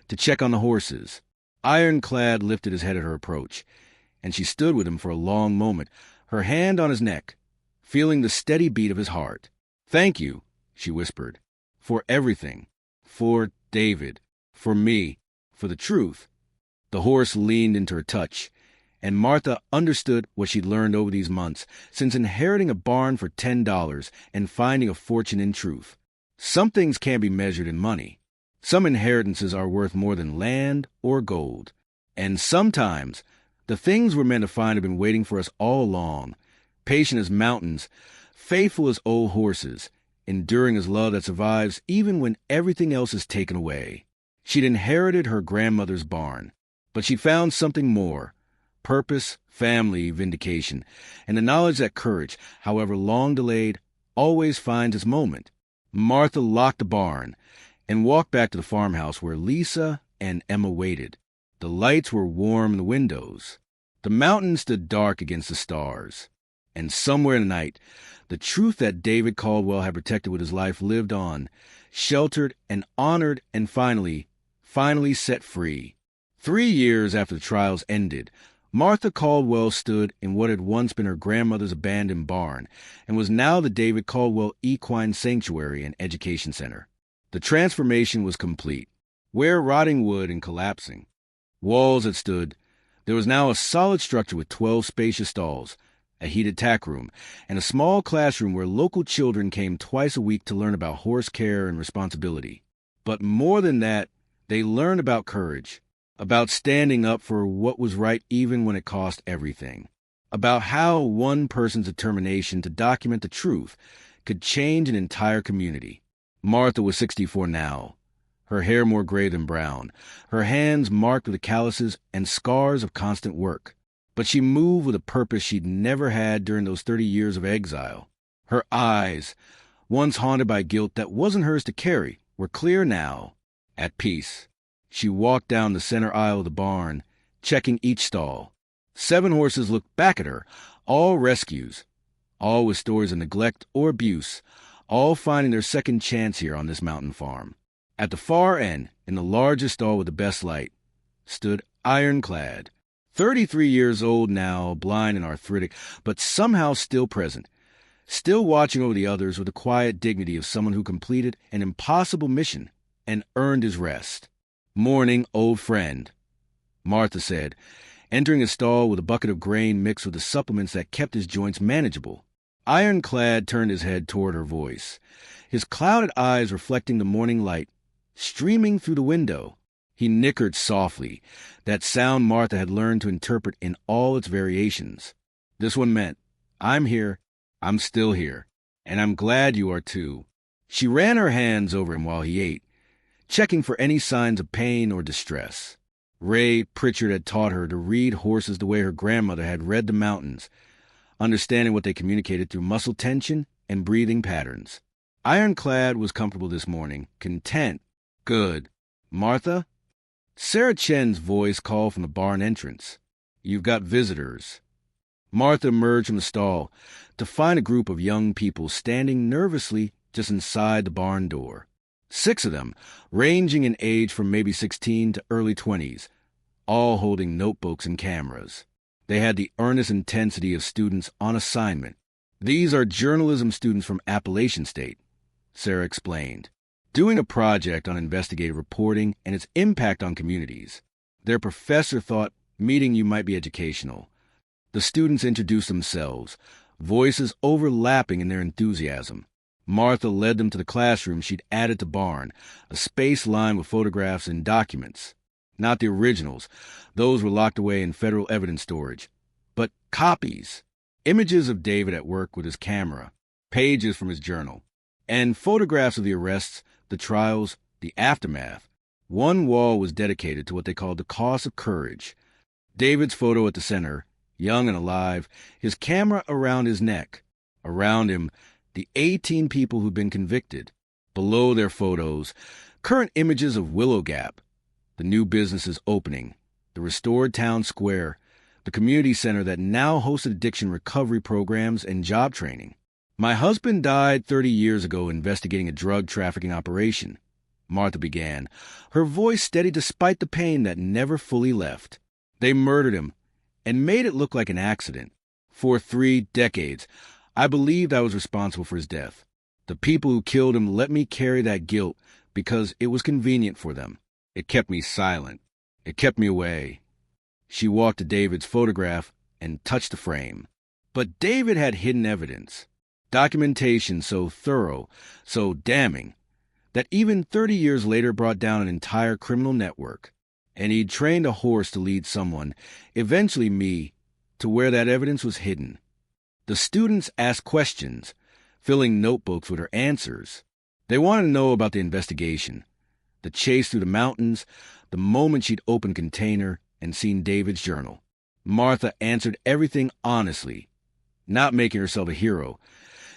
to check on the horses. Ironclad lifted his head at her approach, and she stood with him for a long moment, her hand on his neck, feeling the steady beat of his heart. "Thank you," she whispered, "for everything. For David. For me. For the truth." The horse leaned into her touch, and Martha understood what she'd learned over these months, since inheriting a barn for $10 and finding a fortune in truth. Some things can't be measured in money. Some inheritances are worth more than land or gold. And sometimes the things we're meant to find have been waiting for us all along, patient as mountains, faithful as old horses, enduring as love that survives even when everything else is taken away. She'd inherited her grandmother's barn, but she'd found something more: purpose, family, vindication, and the knowledge that courage, however long delayed, always finds its moment. Martha locked the barn and walked back to the farmhouse where Lisa and Emma waited. The lights were warm in the windows. The mountains stood dark against the stars. And somewhere in the night, the truth that David Caldwell had protected with his life lived on, sheltered and honored and finally set free. 3 years after the trials ended, Martha Caldwell stood in what had once been her grandmother's abandoned barn and was now the David Caldwell Equine Sanctuary and Education Center. The transformation was complete. Where rotting wood and collapsing walls had stood, there was now a solid structure with 12 spacious stalls, a heated tack room, and a small classroom where local children came twice a week to learn about horse care and responsibility. But more than that, they learned about courage, about standing up for what was right even when it cost everything, about how one person's determination to document the truth could change an entire community. Martha was 64 now, her hair more gray than brown, her hands marked with the calluses and scars of constant work. But she moved with a purpose she'd never had during those 30 years of exile. Her eyes, once haunted by guilt that wasn't hers to carry, were clear now, at peace. She walked down the center aisle of the barn, checking each stall. 7 horses looked back at her, all rescues, all with stories of neglect or abuse, all finding their second chance here on this mountain farm. At the far end, in the largest stall with the best light, stood Ironclad, 33 years old now, blind and arthritic, but somehow still present, still watching over the others with the quiet dignity of someone who completed an impossible mission and earned his rest. "Morning, old friend," Martha said, entering his stall with a bucket of grain mixed with the supplements that kept his joints manageable. Ironclad turned his head toward her voice, his clouded eyes reflecting the morning light streaming through the window. He nickered softly, that sound Martha had learned to interpret in all its variations. This one meant, "I'm here, I'm still here, and I'm glad you are too." She ran her hands over him while he ate, checking for any signs of pain or distress. Ray Pritchard had taught her to read horses the way her grandmother had read the mountains, understanding what they communicated through muscle tension and breathing patterns. Ironclad was comfortable this morning, content. Good. Martha? Sarah Chen's voice called from the barn entrance. You've got visitors. Martha emerged from the stall to find a group of young people standing nervously just inside the barn door. 6 of them, ranging in age from maybe 16 to early 20s, all holding notebooks and cameras. They had the earnest intensity of students on assignment. These are journalism students from Appalachian State, Sarah explained, doing a project on investigative reporting and its impact on communities. Their professor thought meeting you might be educational. The students introduced themselves, voices overlapping in their enthusiasm. Martha led them to the classroom she'd added to barn, a space lined with photographs and documents. Not the originals. Those were locked away in federal evidence storage. But copies. Images of David at work with his camera, pages from his journal, and photographs of the arrests, the trials, the aftermath. One wall was dedicated to what they called the cost of courage. David's photo at the center, young and alive, his camera around his neck. Around him, the 18 people who'd been convicted. Below their photos, current images of Willow Gap, the new businesses opening, the restored town square, the community center that now hosted addiction recovery programs and job training. My husband died 30 years ago investigating a drug trafficking operation, Martha began, her voice steady despite the pain that never fully left. They murdered him and made it look like an accident. For 3 decades, I believed I was responsible for his death. The people who killed him let me carry that guilt because it was convenient for them. It kept me silent. It kept me away. She walked to David's photograph and touched the frame. But David had hidden evidence, documentation so thorough, so damning, that even 30 years later brought down an entire criminal network. And he'd trained a horse to lead someone, eventually me, to where that evidence was hidden. The students asked questions, filling notebooks with her answers. They wanted to know about the investigation, the chase through the mountains, the moment she'd opened a container and seen David's journal. Martha answered everything honestly, not making herself a hero,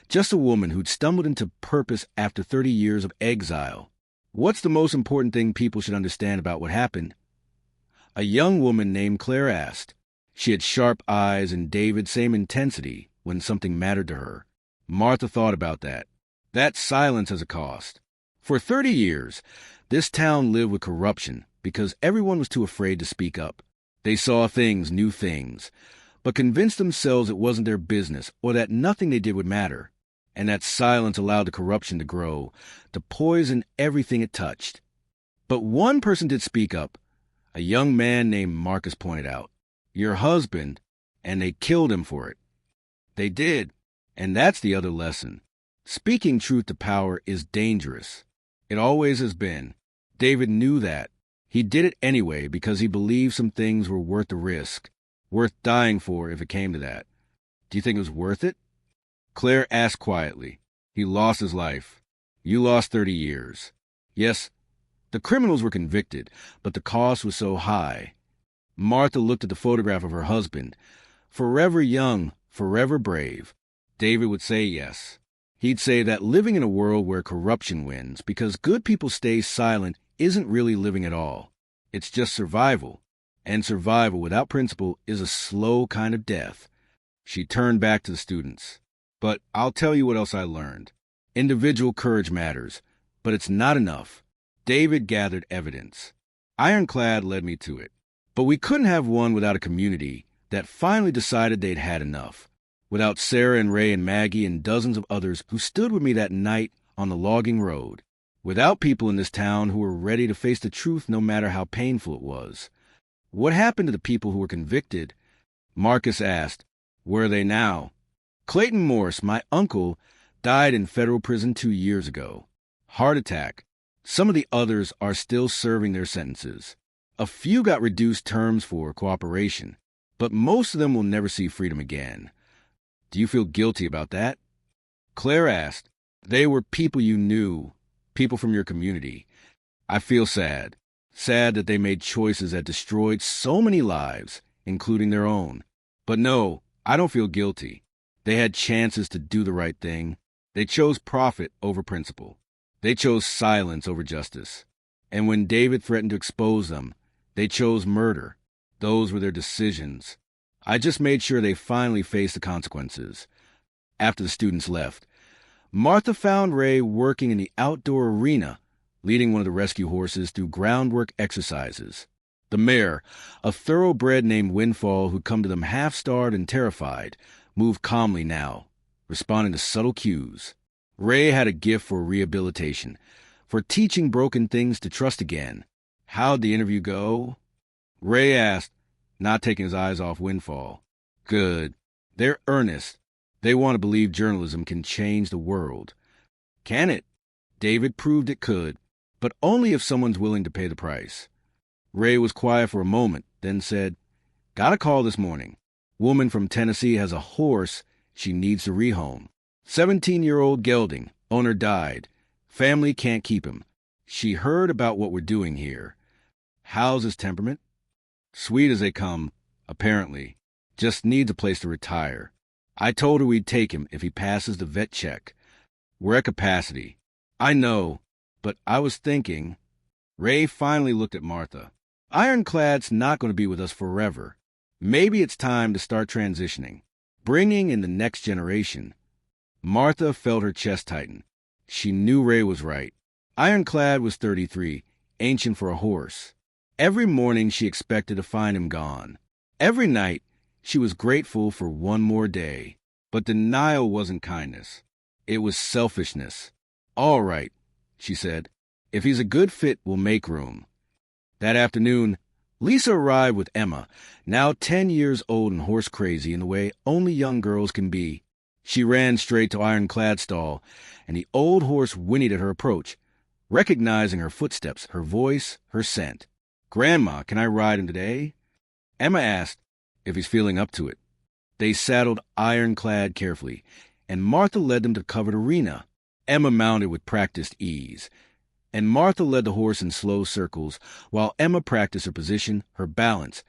just a woman who'd stumbled into purpose after 30 years of exile. What's the most important thing people should understand about what happened? A young woman named Claire asked. She had sharp eyes and David's same intensity when something mattered to her. Martha thought about that. That silence has a cost. For 30 years, this town lived with corruption because everyone was too afraid to speak up. They saw things, knew things, but convinced themselves it wasn't their business or that nothing they did would matter. And that silence allowed the corruption to grow, to poison everything it touched. But one person did speak up. A young man named Marcus pointed out. Your husband, and they killed him for it. They did, and that's the other lesson. Speaking truth to power is dangerous. It always has been. David knew that. He did it anyway because he believed some things were worth the risk, worth dying for if it came to that. Do you think it was worth it? Claire asked quietly. He lost his life. You lost 30 years. Yes, the criminals were convicted, but the cost was so high. Martha looked at the photograph of her husband. Forever young, forever brave. David would say yes. He'd say that living in a world where corruption wins because good people stay silent isn't really living at all. It's just survival. And survival without principle is a slow kind of death. She turned back to the students. But I'll tell you what else I learned. Individual courage matters, but it's not enough. David gathered evidence. Ironclad led me to it. But we couldn't have one without a community that finally decided they'd had enough. Without Sarah and Ray and Maggie and dozens of others who stood with me that night on the logging road. Without people in this town who were ready to face the truth no matter how painful it was. What happened to the people who were convicted? Marcus asked. Where are they now? Clayton Morse, my uncle, died in federal prison 2 years ago. Heart attack. Some of the others are still serving their sentences. A few got reduced terms for cooperation, but most of them will never see freedom again. Do you feel guilty about that? Claire asked. They were people you knew, people from your community. I feel sad. Sad that they made choices that destroyed so many lives, including their own. But no, I don't feel guilty. They had chances to do the right thing. They chose profit over principle. They chose silence over justice. And when David threatened to expose them, they chose murder. Those were their decisions. I just made sure they finally faced the consequences. After the students left, Martha found Ray working in the outdoor arena, leading one of the rescue horses through groundwork exercises. The mare, a thoroughbred named Windfall who'd come to them half-starved and terrified, moved calmly now, responding to subtle cues. Ray had a gift for rehabilitation, for teaching broken things to trust again. How'd the interview go? Ray asked, not taking his eyes off Windfall. Good. They're earnest. They want to believe journalism can change the world. Can it? David proved it could, but only if someone's willing to pay the price. Ray was quiet for a moment, then said, Got a call this morning. Woman from Tennessee has a horse she needs to rehome. 17-year-old gelding. Owner died. Family can't keep him. She heard about what we're doing here. How's his temperament? Sweet as they come, apparently. Just needs a place to retire. I told her we'd take him if he passes the vet check. We're at capacity. I know, but I was thinking... Ray finally looked at Martha. Ironclad's not going to be with us forever. Maybe it's time to start transitioning, bringing in the next generation. Martha felt her chest tighten. She knew Ray was right. Ironclad was 33, ancient for a horse. Every morning she expected to find him gone. Every night she was grateful for one more day. But denial wasn't kindness. It was selfishness. All right, she said. If he's a good fit, we'll make room. That afternoon, Lisa arrived with Emma, now 10 years old and horse crazy in the way only young girls can be. She ran straight to Ironclad's stall, and the old horse whinnied at her approach, recognizing her footsteps, her voice, her scent. Grandma, can I ride him today? Emma asked if he's feeling up to it. They saddled Ironclad carefully, and Martha led them to the covered arena. Emma mounted with practiced ease, and Martha led the horse in slow circles, while Emma practiced her position, her balance,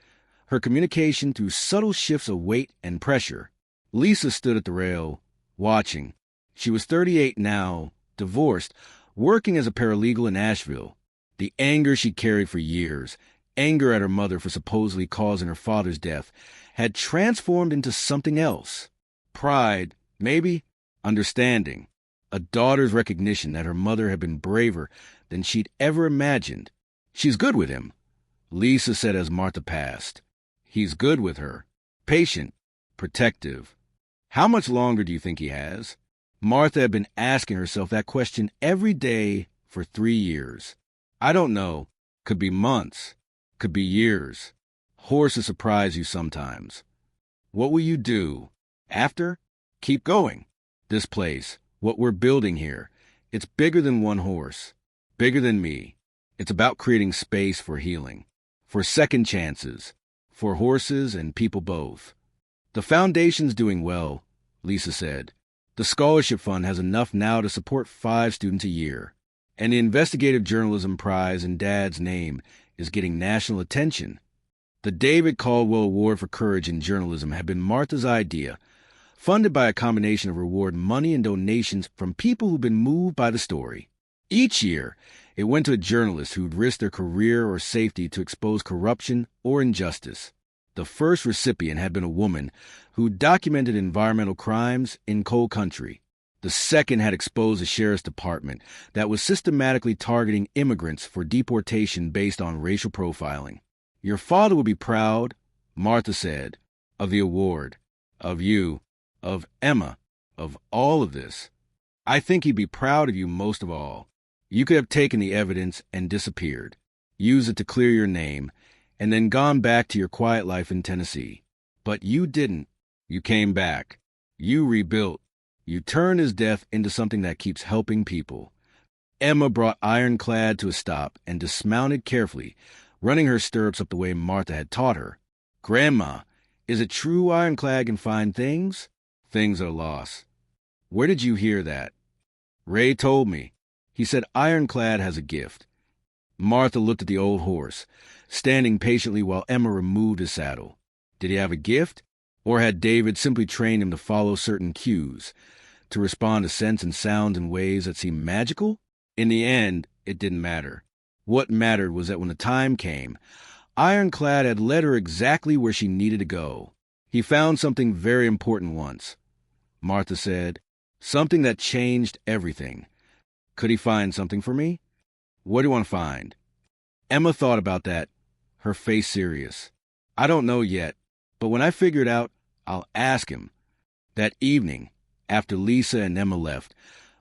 her communication through subtle shifts of weight and pressure. Lisa stood at the rail, watching. She was 38 now, divorced, working as a paralegal in Asheville. The anger she carried for years, anger at her mother for supposedly causing her father's death, had transformed into something else. Pride, maybe, understanding, a daughter's recognition that her mother had been braver than she'd ever imagined. She's good with him, Lisa said as Martha passed. He's good with her, patient, protective. How much longer do you think he has? Martha had been asking herself that question every day for 3 years. I don't know. Could be months. Could be years. Horses surprise you sometimes. What will you do? After? Keep going. This place, what we're building here, it's bigger than one horse. Bigger than me. It's about creating space for healing. For second chances. For horses and people both. The foundation's doing well, Lisa said. The scholarship fund has enough now to support 5 students a year. And the Investigative Journalism Prize in Dad's name is getting national attention. The David Caldwell Award for Courage in Journalism had been Martha's idea, funded by a combination of reward money and donations from people who've been moved by the story. Each year, it went to a journalist who'd risked their career or safety to expose corruption or injustice. The first recipient had been a woman who documented environmental crimes in coal country. The second had exposed a sheriff's department that was systematically targeting immigrants for deportation based on racial profiling. Your father would be proud, Martha said, of the award, of you, of Emma, of all of this. I think he'd be proud of you most of all. You could have taken the evidence and disappeared, used it to clear your name, and then gone back to your quiet life in Tennessee. But you didn't. You came back. You rebuilt. You turned his death into something that keeps helping people. Emma brought Ironclad to a stop and dismounted carefully, running her stirrups up the way Martha had taught her. Grandma, is it true Ironclad can find things? Things are lost. Where did you hear that? Ray told me. He said Ironclad has a gift. Martha looked at the old horse, standing patiently while Emma removed his saddle. Did he have a gift? Or had David simply trained him to follow certain cues, to respond to scents and sounds in ways that seemed magical? In the end, it didn't matter. What mattered was that when the time came, Ironclad had led her exactly where she needed to go. He found something very important once, Martha said, something that changed everything. Could he find something for me? What do you want to find? Emma thought about that, her face serious. I don't know yet, but when I figure it out, I'll ask him. That evening, after Lisa and Emma left,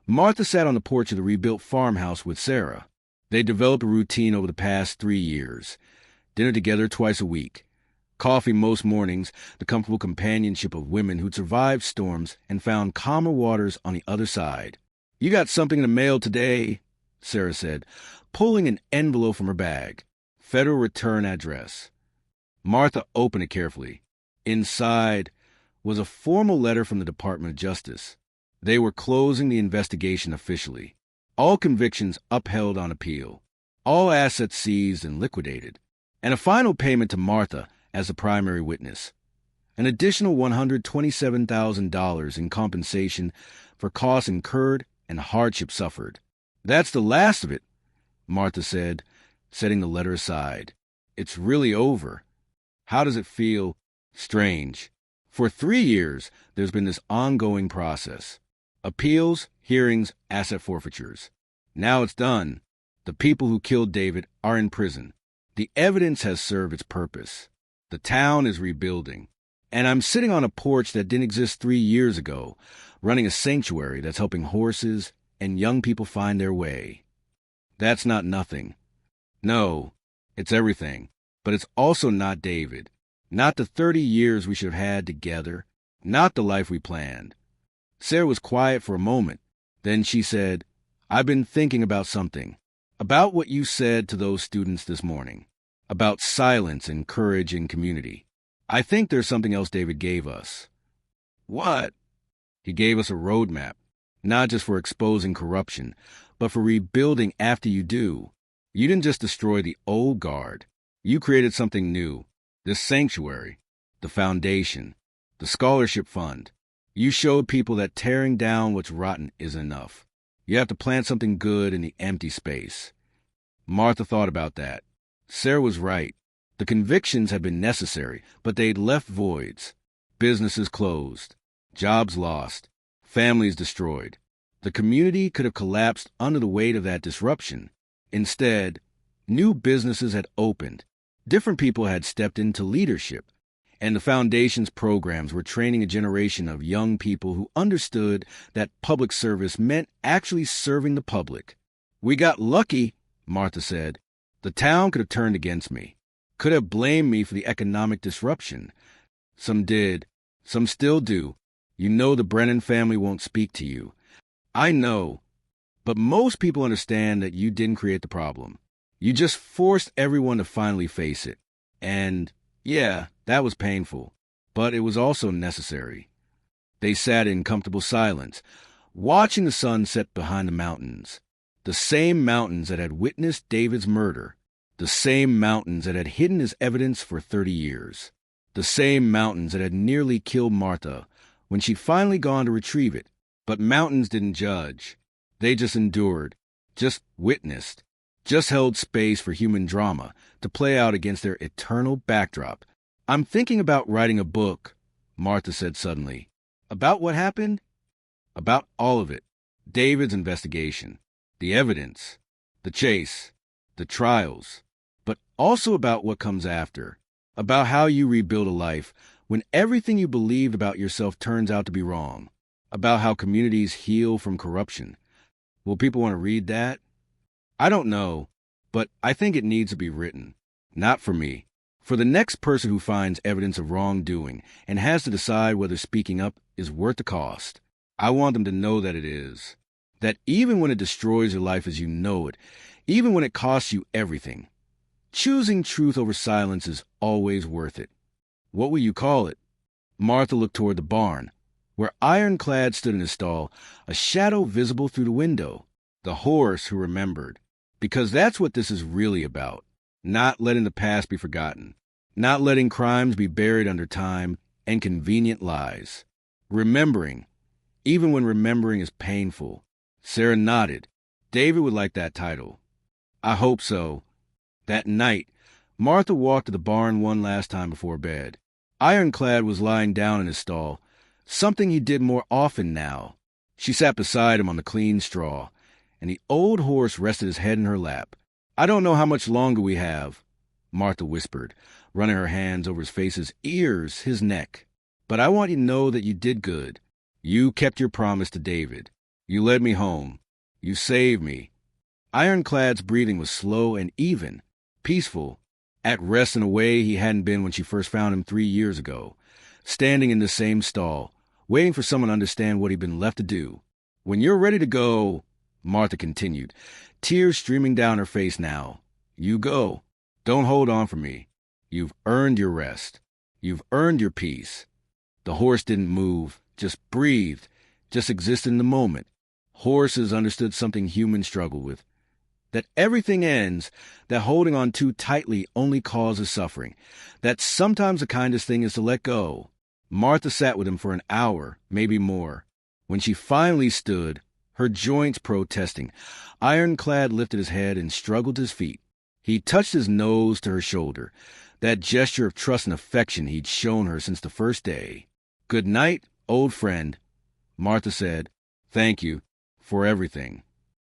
Martha sat on the porch of the rebuilt farmhouse with Sarah. They developed a routine over the past 3 years. Dinner together twice a week. Coffee most mornings, the comfortable companionship of women who'd survived storms and found calmer waters on the other side. You got something in the mail today, Sarah said, pulling an envelope from her bag. Federal return address. Martha opened it carefully. Inside was a formal letter from the Department of Justice. They were closing the investigation officially. All convictions upheld on appeal. All assets seized and liquidated. And a final payment to Martha as the primary witness. An additional $127,000 in compensation for costs incurred and hardship suffered. That's the last of it, Martha said, setting the letter aside. It's really over. How does it feel? Strange. For 3 years, there's been this ongoing process. Appeals, hearings, asset forfeitures. Now it's done. The people who killed David are in prison. The evidence has served its purpose. The town is rebuilding. And I'm sitting on a porch that didn't exist 3 years ago, running a sanctuary that's helping horses and young people find their way. That's not nothing. No, it's everything. But it's also not David. Not the 30 years we should have had together. Not the life we planned. Sarah was quiet for a moment. Then she said, I've been thinking about something. About what you said to those students this morning. About silence and courage in community. I think there's something else David gave us. What? He gave us a roadmap. Not just for exposing corruption, but for rebuilding after you do. You didn't just destroy the old guard. You created something new. This sanctuary, the foundation, the scholarship fund. You showed people that tearing down what's rotten isn't enough. You have to plant something good in the empty space. Martha thought about that. Sarah was right. The convictions had been necessary, but they'd left voids. Businesses closed. Jobs lost. Families destroyed. The community could have collapsed under the weight of that disruption. Instead, new businesses had opened. Different people had stepped into leadership. And the Foundation's programs were training a generation of young people who understood that public service meant actually serving the public. We got lucky, Martha said. The town could have turned against me, could have blamed me for the economic disruption. Some did. Some still do. You know the Brennan family won't speak to you. I know. But most people understand that you didn't create the problem. You just forced everyone to finally face it. And, yeah, that was painful. But it was also necessary. They sat in comfortable silence, watching the sun set behind the mountains. The same mountains that had witnessed David's murder. The same mountains that had hidden his evidence for 30 years. The same mountains that had nearly killed Martha when she'd finally gone to retrieve it. But mountains didn't judge. They just endured, just witnessed, just held space for human drama to play out against their eternal backdrop. I'm thinking about writing a book, Martha said suddenly. About what happened? About all of it. David's investigation, the evidence, the chase, the trials, but also about what comes after, about how you rebuild a life when everything you believed about yourself turns out to be wrong, about how communities heal from corruption. Will people want to read that? I don't know, but I think it needs to be written. Not for me. For the next person who finds evidence of wrongdoing and has to decide whether speaking up is worth the cost. I want them to know that it is. That even when it destroys your life as you know it, even when it costs you everything, choosing truth over silence is always worth it. What will you call it? Martha looked toward the barn, where Ironclad stood in his stall, a shadow visible through the window. The horse who remembered. Because that's what this is really about. Not letting the past be forgotten. Not letting crimes be buried under time and convenient lies. Remembering, even when remembering is painful. Sarah nodded. David would like that title. I hope so. That night, Martha walked to the barn one last time before bed. Ironclad was lying down in his stall, something he did more often now. She sat beside him on the clean straw, and the old horse rested his head in her lap. I don't know how much longer we have, Martha whispered, running her hands over his face, his ears, his neck. But I want you to know that you did good. You kept your promise to David. You led me home. You saved me. Ironclad's breathing was slow and even, peaceful, at rest in a way he hadn't been when she first found him 3 years ago, standing in the same stall, waiting for someone to understand what he'd been left to do. When you're ready to go, Martha continued, tears streaming down her face now. You go. Don't hold on for me. You've earned your rest. You've earned your peace. The horse didn't move, just breathed, just existed in the moment. Horses understood something humans struggle with. That everything ends, that holding on too tightly only causes suffering, that sometimes the kindest thing is to let go. Martha sat with him for an hour, maybe more. When she finally stood, her joints protesting, Ironclad lifted his head and struggled to his feet. He touched his nose to her shoulder, that gesture of trust and affection he'd shown her since the first day. Good night, old friend, Martha said. Thank you for everything.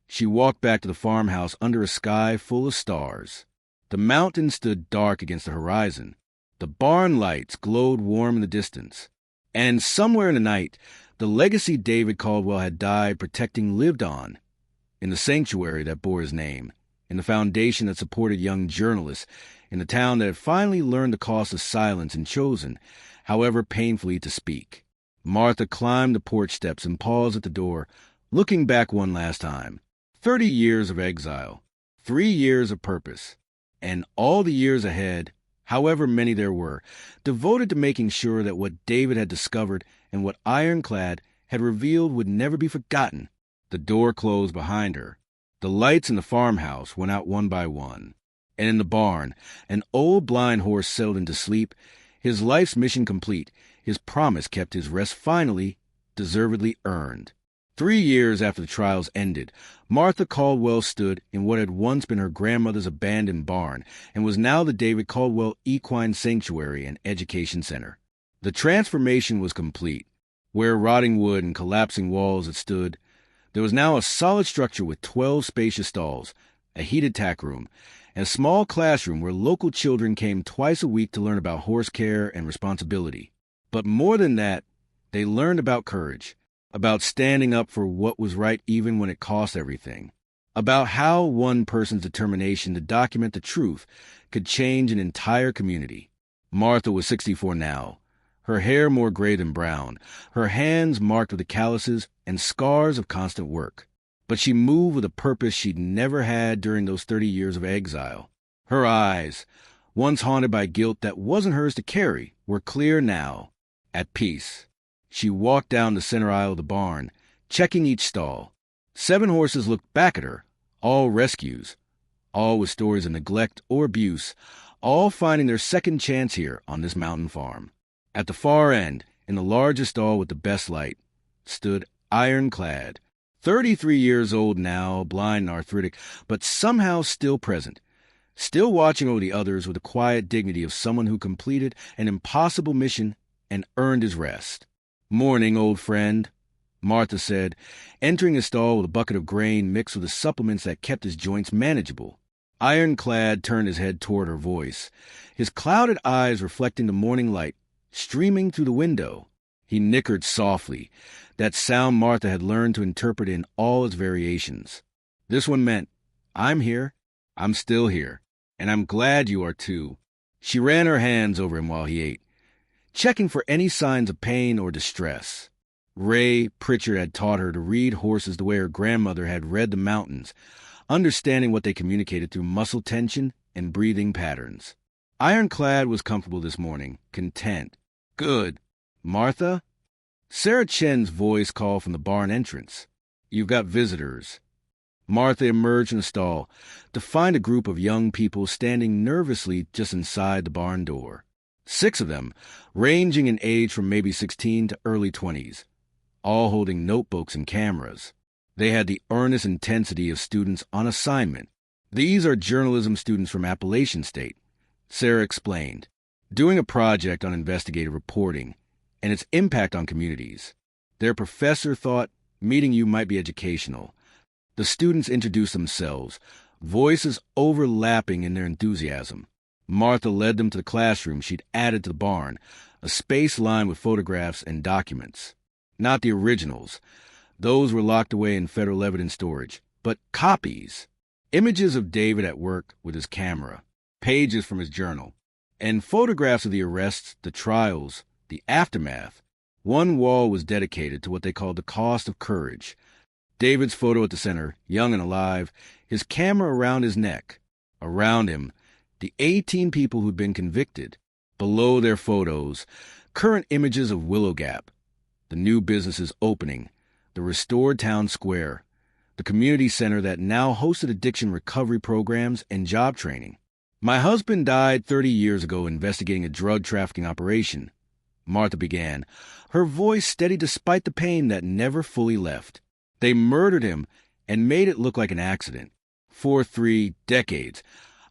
She walked back to the farmhouse under a sky full of stars. The mountains stood dark against the horizon. The barn lights glowed warm in the distance. And somewhere in the night, the legacy David Caldwell had died protecting lived on. In the sanctuary that bore his name, in the foundation that supported young journalists, in the town that had finally learned the cost of silence and chosen, however painfully, to speak. Martha climbed the porch steps and paused at the door, looking back one last time. 30 years of exile, 3 years of purpose, and all the years ahead, however many there were, devoted to making sure that what David had discovered and what Ironclad had revealed would never be forgotten. The door closed behind her. The lights in the farmhouse went out one by one. And in the barn, an old blind horse settled into sleep, his life's mission complete, his promise kept, his rest finally, deservedly earned. 3 years after the trials ended, Martha Caldwell stood in what had once been her grandmother's abandoned barn and was now the David Caldwell Equine Sanctuary and Education Center. The transformation was complete. Where rotting wood and collapsing walls had stood, there was now a solid structure with 12 spacious stalls, a heated tack room, and a small classroom where local children came twice a week to learn about horse care and responsibility. But more than that, they learned about courage, about standing up for what was right even when it cost everything, about how one person's determination to document the truth could change an entire community. Martha was 64 now, her hair more gray than brown, her hands marked with the calluses and scars of constant work. But she moved with a purpose she'd never had during those 30 years of exile. Her eyes, once haunted by guilt that wasn't hers to carry, were clear now, at peace. She walked down the center aisle of the barn, checking each stall. 7 horses looked back at her, all rescues, all with stories of neglect or abuse, all finding their second chance here on this mountain farm. At the far end, in the largest stall with the best light, stood Ironclad, 33 years old now, blind and arthritic, but somehow still present, still watching over the others with the quiet dignity of someone who completed an impossible mission and earned his rest. Morning, old friend, Martha said, entering his stall with a bucket of grain mixed with the supplements that kept his joints manageable. Ironclad turned his head toward her voice, his clouded eyes reflecting the morning light streaming through the window. He nickered softly, that sound Martha had learned to interpret in all its variations. This one meant, I'm here, I'm still here, and I'm glad you are too. She ran her hands over him while he ate, checking for any signs of pain or distress. Ray Pritchard had taught her to read horses the way her grandmother had read the mountains, understanding what they communicated through muscle tension and breathing patterns. Ironclad was comfortable this morning, content. Good. Martha? Sarah Chen's voice called from the barn entrance. You've got visitors. Martha emerged from the stall to find a group of young people standing nervously just inside the barn door. 6 of them, ranging in age from maybe 16 to early 20s, all holding notebooks and cameras. They had the earnest intensity of students on assignment. These are journalism students from Appalachian State, Sarah explained, doing a project on investigative reporting and its impact on communities. Their professor thought meeting you might be educational. The students introduced themselves, voices overlapping in their enthusiasm. Martha led them to the classroom she'd added to the barn, a space lined with photographs and documents. Not the originals. Those were locked away in federal evidence storage, but copies. Images of David at work with his camera, pages from his journal, and photographs of the arrests, the trials, the aftermath. One wall was dedicated to what they called the cost of courage. David's photo at the center, young and alive, his camera around his neck. Around him, the 18 people who'd been convicted. Below their photos, current images of Willow Gap, the new businesses opening, the restored town square, the community center that now hosted addiction recovery programs and job training. My husband died 30 years ago investigating a drug trafficking operation, Martha began, her voice steady despite the pain that never fully left. They murdered him and made it look like an accident. For 3 decades,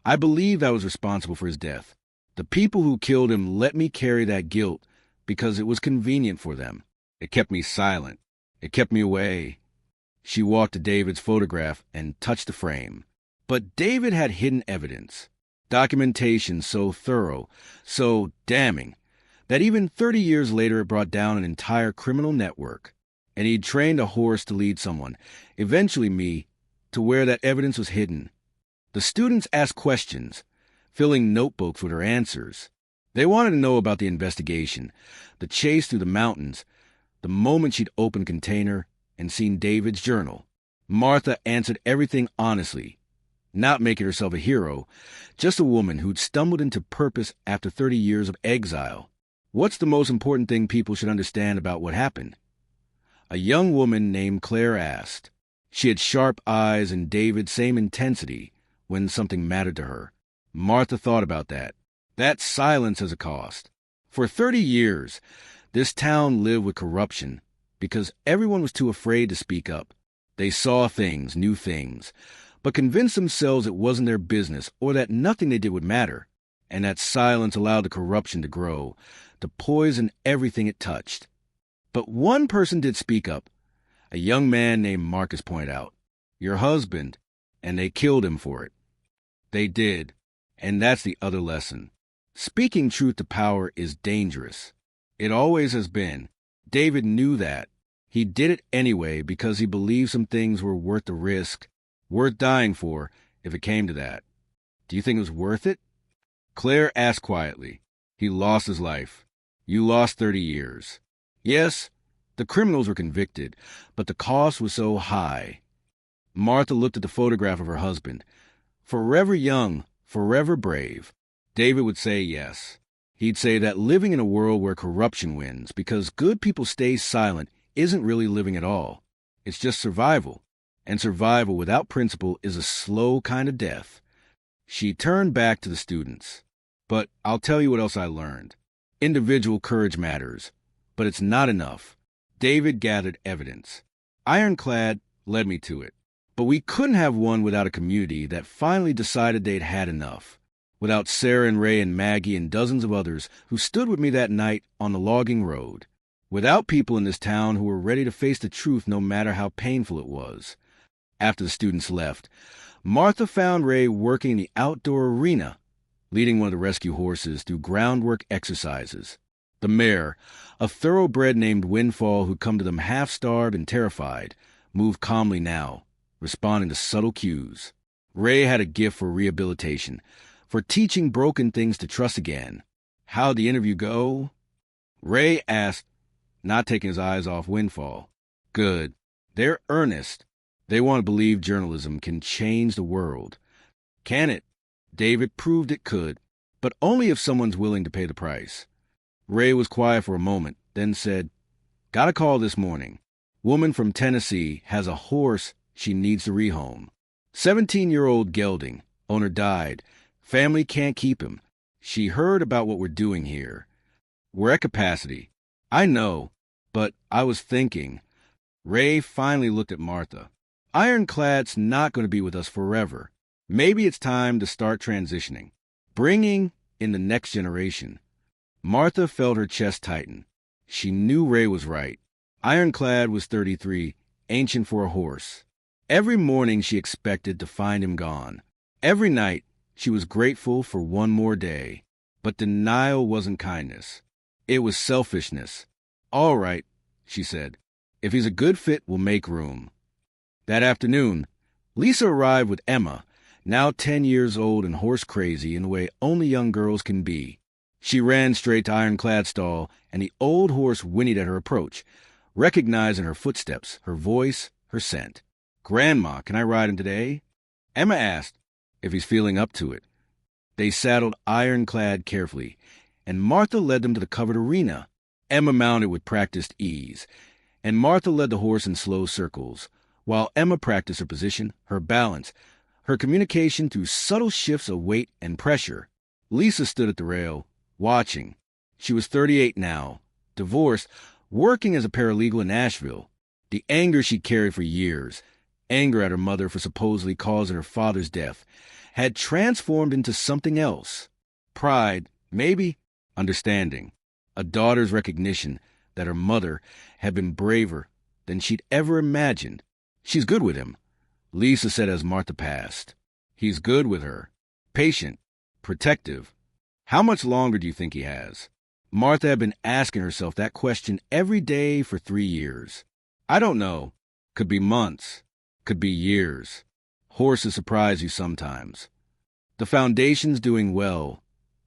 I believed I was responsible for his death. The people who killed him let me carry that guilt because it was convenient for them. It kept me silent. It kept me away. She walked to David's photograph and touched the frame. But David had hidden evidence, documentation so thorough, so damning, that even 30 years later it brought down an entire criminal network. And he'd trained a horse to lead someone, eventually me, to where that evidence was hidden. The students asked questions, filling notebooks with her answers. They wanted to know about the investigation, the chase through the mountains, the moment she'd opened a container and seen David's journal. Martha answered everything honestly, not making herself a hero, just a woman who'd stumbled into purpose after 30 years of exile. What's the most important thing people should understand about what happened? A young woman named Claire asked. She had sharp eyes and David's same intensity when something mattered to her. Martha thought about that. That silence has a cost. For 30 years, this town lived with corruption because everyone was too afraid to speak up. They saw things, knew things, but convinced themselves it wasn't their business or that nothing they did would matter. And that silence allowed the corruption to grow, to poison everything it touched. But one person did speak up, a young man named Marcus pointed out. Your husband, and they killed him for it. They did, and that's the other lesson. Speaking truth to power is dangerous. It always has been. David knew that. He did it anyway because he believed some things were worth the risk, worth dying for, if it came to that. Do you think it was worth it? Claire asked quietly. He lost his life. You lost 30 years. Yes, the criminals were convicted, but the cost was so high. Martha looked at the photograph of her husband. Forever young, forever brave. David would say yes. He'd say that living in a world where corruption wins because good people stay silent isn't really living at all. It's just survival. And survival without principle is a slow kind of death. She turned back to the students. But I'll tell you what else I learned. Individual courage matters, but it's not enough. David gathered evidence. Ironclad led me to it. But we couldn't have one without a community that finally decided they'd had enough. Without Sarah and Ray and Maggie and dozens of others who stood with me that night on the logging road. Without people in this town who were ready to face the truth no matter how painful it was. After the students left, Martha found Ray working in the outdoor arena, leading one of the rescue horses through groundwork exercises. The mare, a thoroughbred named Windfall who'd come to them half-starved and terrified, moved calmly now, responding to subtle cues. Ray had a gift for rehabilitation, for teaching broken things to trust again. How'd the interview go? Ray asked, not taking his eyes off Windfall. Good. They're earnest. They want to believe journalism can change the world. Can it? David proved it could, but only if someone's willing to pay the price. Ray was quiet for a moment, then said, Got a call this morning. Woman from Tennessee has a horse She needs to rehome. 17-year-old gelding. Owner died. Family can't keep him. She heard about what we're doing here. We're at capacity. I know, but I was thinking. Ray finally looked at Martha. Ironclad's not going to be with us forever. Maybe it's time to start transitioning. Bringing in the next generation. Martha felt her chest tighten. She knew Ray was right. Ironclad was 33, ancient for a horse. Every morning she expected to find him gone. Every night she was grateful for one more day. But denial wasn't kindness. It was selfishness. All right, she said. If he's a good fit, we'll make room. That afternoon, Lisa arrived with Emma, now 10 years old and horse crazy in the way only young girls can be. She ran straight to Ironclad's stall, and the old horse whinnied at her approach, recognizing her footsteps, her voice, her scent. "Grandma, can I ride him today?" Emma asked if he's feeling up to it. They saddled Ironclad carefully, and Martha led them to the covered arena. Emma mounted with practiced ease, and Martha led the horse in slow circles, while Emma practiced her position, her balance, her communication through subtle shifts of weight and pressure. Lisa stood at the rail, watching. She was 38 now, divorced, working as a paralegal in Nashville. The anger she carried for years, anger at her mother for supposedly causing her father's death, had transformed into something else. Pride, maybe, understanding, a daughter's recognition that her mother had been braver than she'd ever imagined. "She's good with him," Lisa said as Martha passed. "He's good with her. Patient. Protective. How much longer do you think he has?" Martha had been asking herself that question every day for 3 years. "I don't know. Could be months. Could be years. Horses surprise you sometimes." "The foundation's doing well,"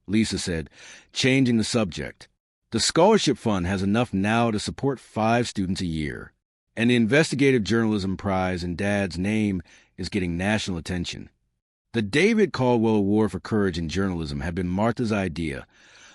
Lisa said, changing the subject. "The scholarship fund has enough now to support 5 students a year. And the Investigative Journalism Prize in Dad's name is getting national attention." The David Caldwell Award for Courage in Journalism had been Martha's idea,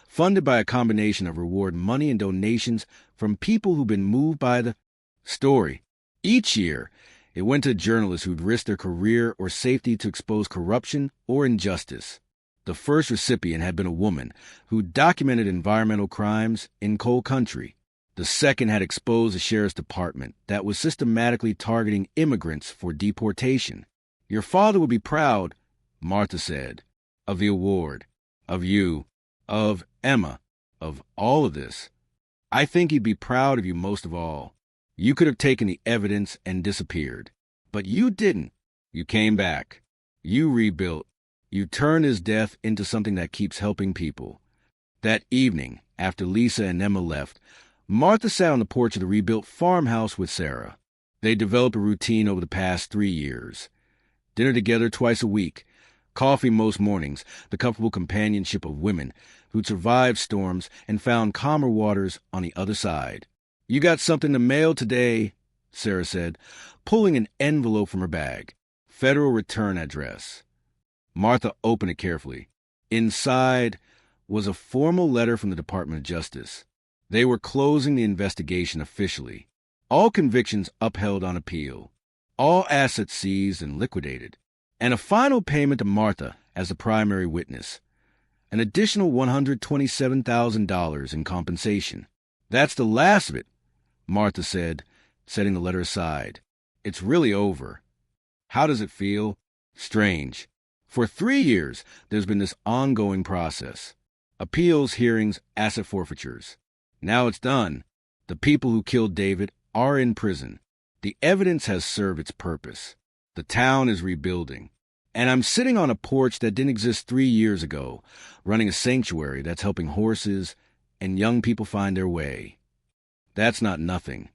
funded by a combination of reward money and donations from people who'd been moved by the story. Each year, it went to journalists who'd risked their career or safety to expose corruption or injustice. The first recipient had been a woman who documented environmental crimes in coal country. The second had exposed a sheriff's department that was systematically targeting immigrants for deportation. "Your father would be proud," Martha said, "of the award, of you, of Emma, of all of this. I think he'd be proud of you most of all. You could have taken the evidence and disappeared. But you didn't. You came back. You rebuilt. You turned his death into something that keeps helping people." That evening, after Lisa and Emma left, Martha sat on the porch of the rebuilt farmhouse with Sarah. They developed a routine over the past 3 years. Dinner together twice a week, coffee most mornings, the comfortable companionship of women who'd survived storms and found calmer waters on the other side. "You got something to mail today," Sarah said, pulling an envelope from her bag. "Federal return address." Martha opened it carefully. Inside was a formal letter from the Department of Justice. They were closing the investigation officially. All convictions upheld on appeal. All assets seized and liquidated. And a final payment to Martha as the primary witness. An additional $127,000 in compensation. "That's the last of it," Martha said, setting the letter aside. "It's really over." "How does it feel?" "Strange. For 3 years, there's been this ongoing process. Appeals, hearings, asset forfeitures. Now it's done. The people who killed David are in prison. The evidence has served its purpose. The town is rebuilding. And I'm sitting on a porch that didn't exist 3 years ago, running a sanctuary that's helping horses and young people find their way. That's not nothing.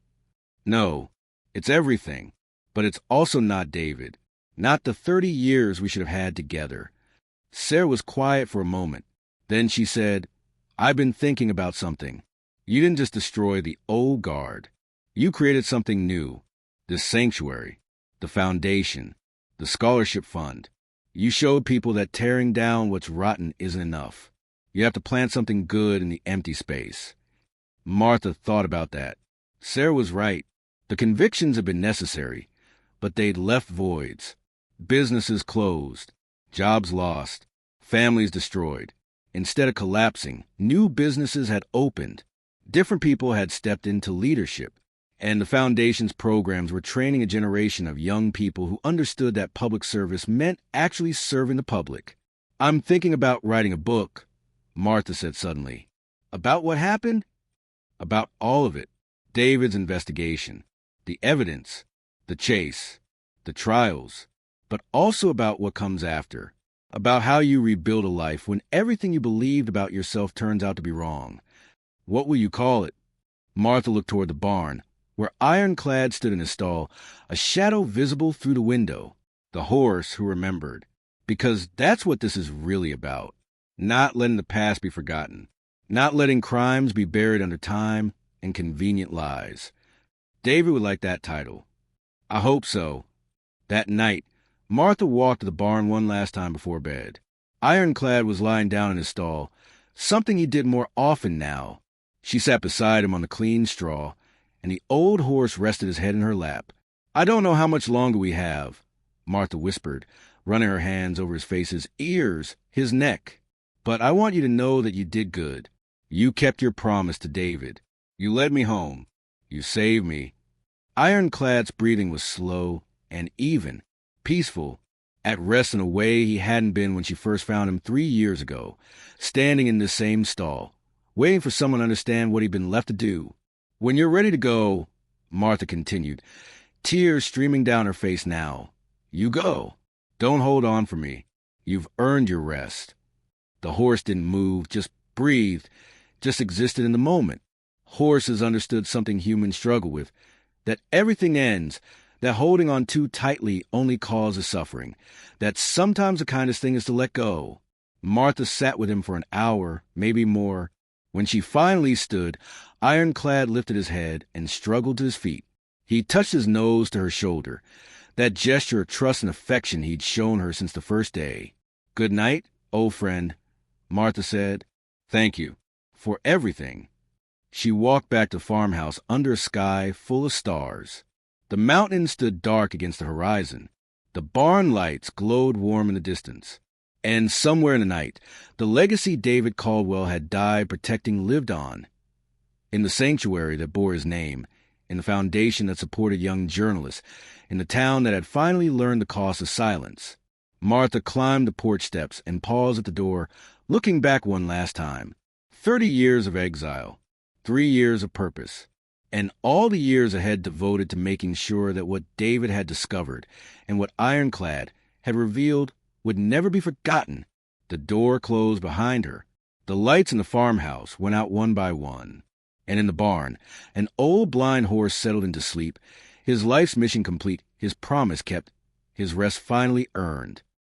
No, it's everything. But it's also not David. Not the 30 years we should have had together." Sarah was quiet for a moment. Then she said, "I've been thinking about something. You didn't just destroy the old guard. You created something new. This sanctuary, the foundation, the scholarship fund. You showed people that tearing down what's rotten isn't enough. You have to plant something good in the empty space." Martha thought about that. Sarah was right. The convictions had been necessary, but they'd left voids. Businesses closed, jobs lost, families destroyed. Instead of collapsing, new businesses had opened. Different people had stepped into leadership, and the Foundation's programs were training a generation of young people who understood that public service meant actually serving the public. "I'm thinking about writing a book," Martha said suddenly. "About what happened?" "About all of it. David's investigation, the evidence, the chase, the trials, but also about what comes after. About how you rebuild a life when everything you believed about yourself turns out to be wrong. What will you call it?" Martha looked toward the barn, where Ironclad stood in his stall, a shadow visible through the window. The horse who remembered. Because that's what this is really about. Not letting the past be forgotten. Not letting crimes be buried under time and convenient lies. David would like that title. I hope so. That night, Martha walked to the barn one last time before bed. Ironclad was lying down in his stall, something he did more often now. She sat beside him on the clean straw, and the old horse rested his head in her lap. "I don't know how much longer we have," Martha whispered, running her hands over his face, his ears, his neck. "But I want you to know that you did good. You kept your promise to David. You led me home. You saved me." Ironclad's breathing was slow and even, peaceful, at rest in a way he hadn't been when she first found him 3 years ago, standing in this same stall, waiting for someone to understand what he'd been left to do. "When you're ready to go," Martha continued, tears streaming down her face now, "you go. Don't hold on for me. You've earned your rest." The horse didn't move, just breathed, just existed in the moment. Horses understood something humans struggle with, that everything ends, that holding on too tightly only causes suffering, that sometimes the kindest thing is to let go. Martha sat with him for an hour, maybe more. When she finally stood, Ironclad lifted his head and struggled to his feet. He touched his nose to her shoulder, that gesture of trust and affection he'd shown her since the first day. "Good night, old friend," Martha said. "Thank you for everything." She walked back to the farmhouse under a sky full of stars. The mountains stood dark against the horizon. The barn lights glowed warm in the distance. And somewhere in the night, the legacy David Caldwell had died protecting lived on. In the sanctuary that bore his name, in the foundation that supported young journalists, in the town that had finally learned the cost of silence. Martha climbed the porch steps and paused at the door, looking back one last time. 30 years of exile, 3 years of purpose, and all the years ahead devoted to making sure that what David had discovered and what Ironclad had revealed would never be forgotten. The door closed behind her. The lights in the farmhouse went out one by one. And in the barn, an old blind horse settled into sleep, his life's mission complete, his promise kept, his rest finally earned.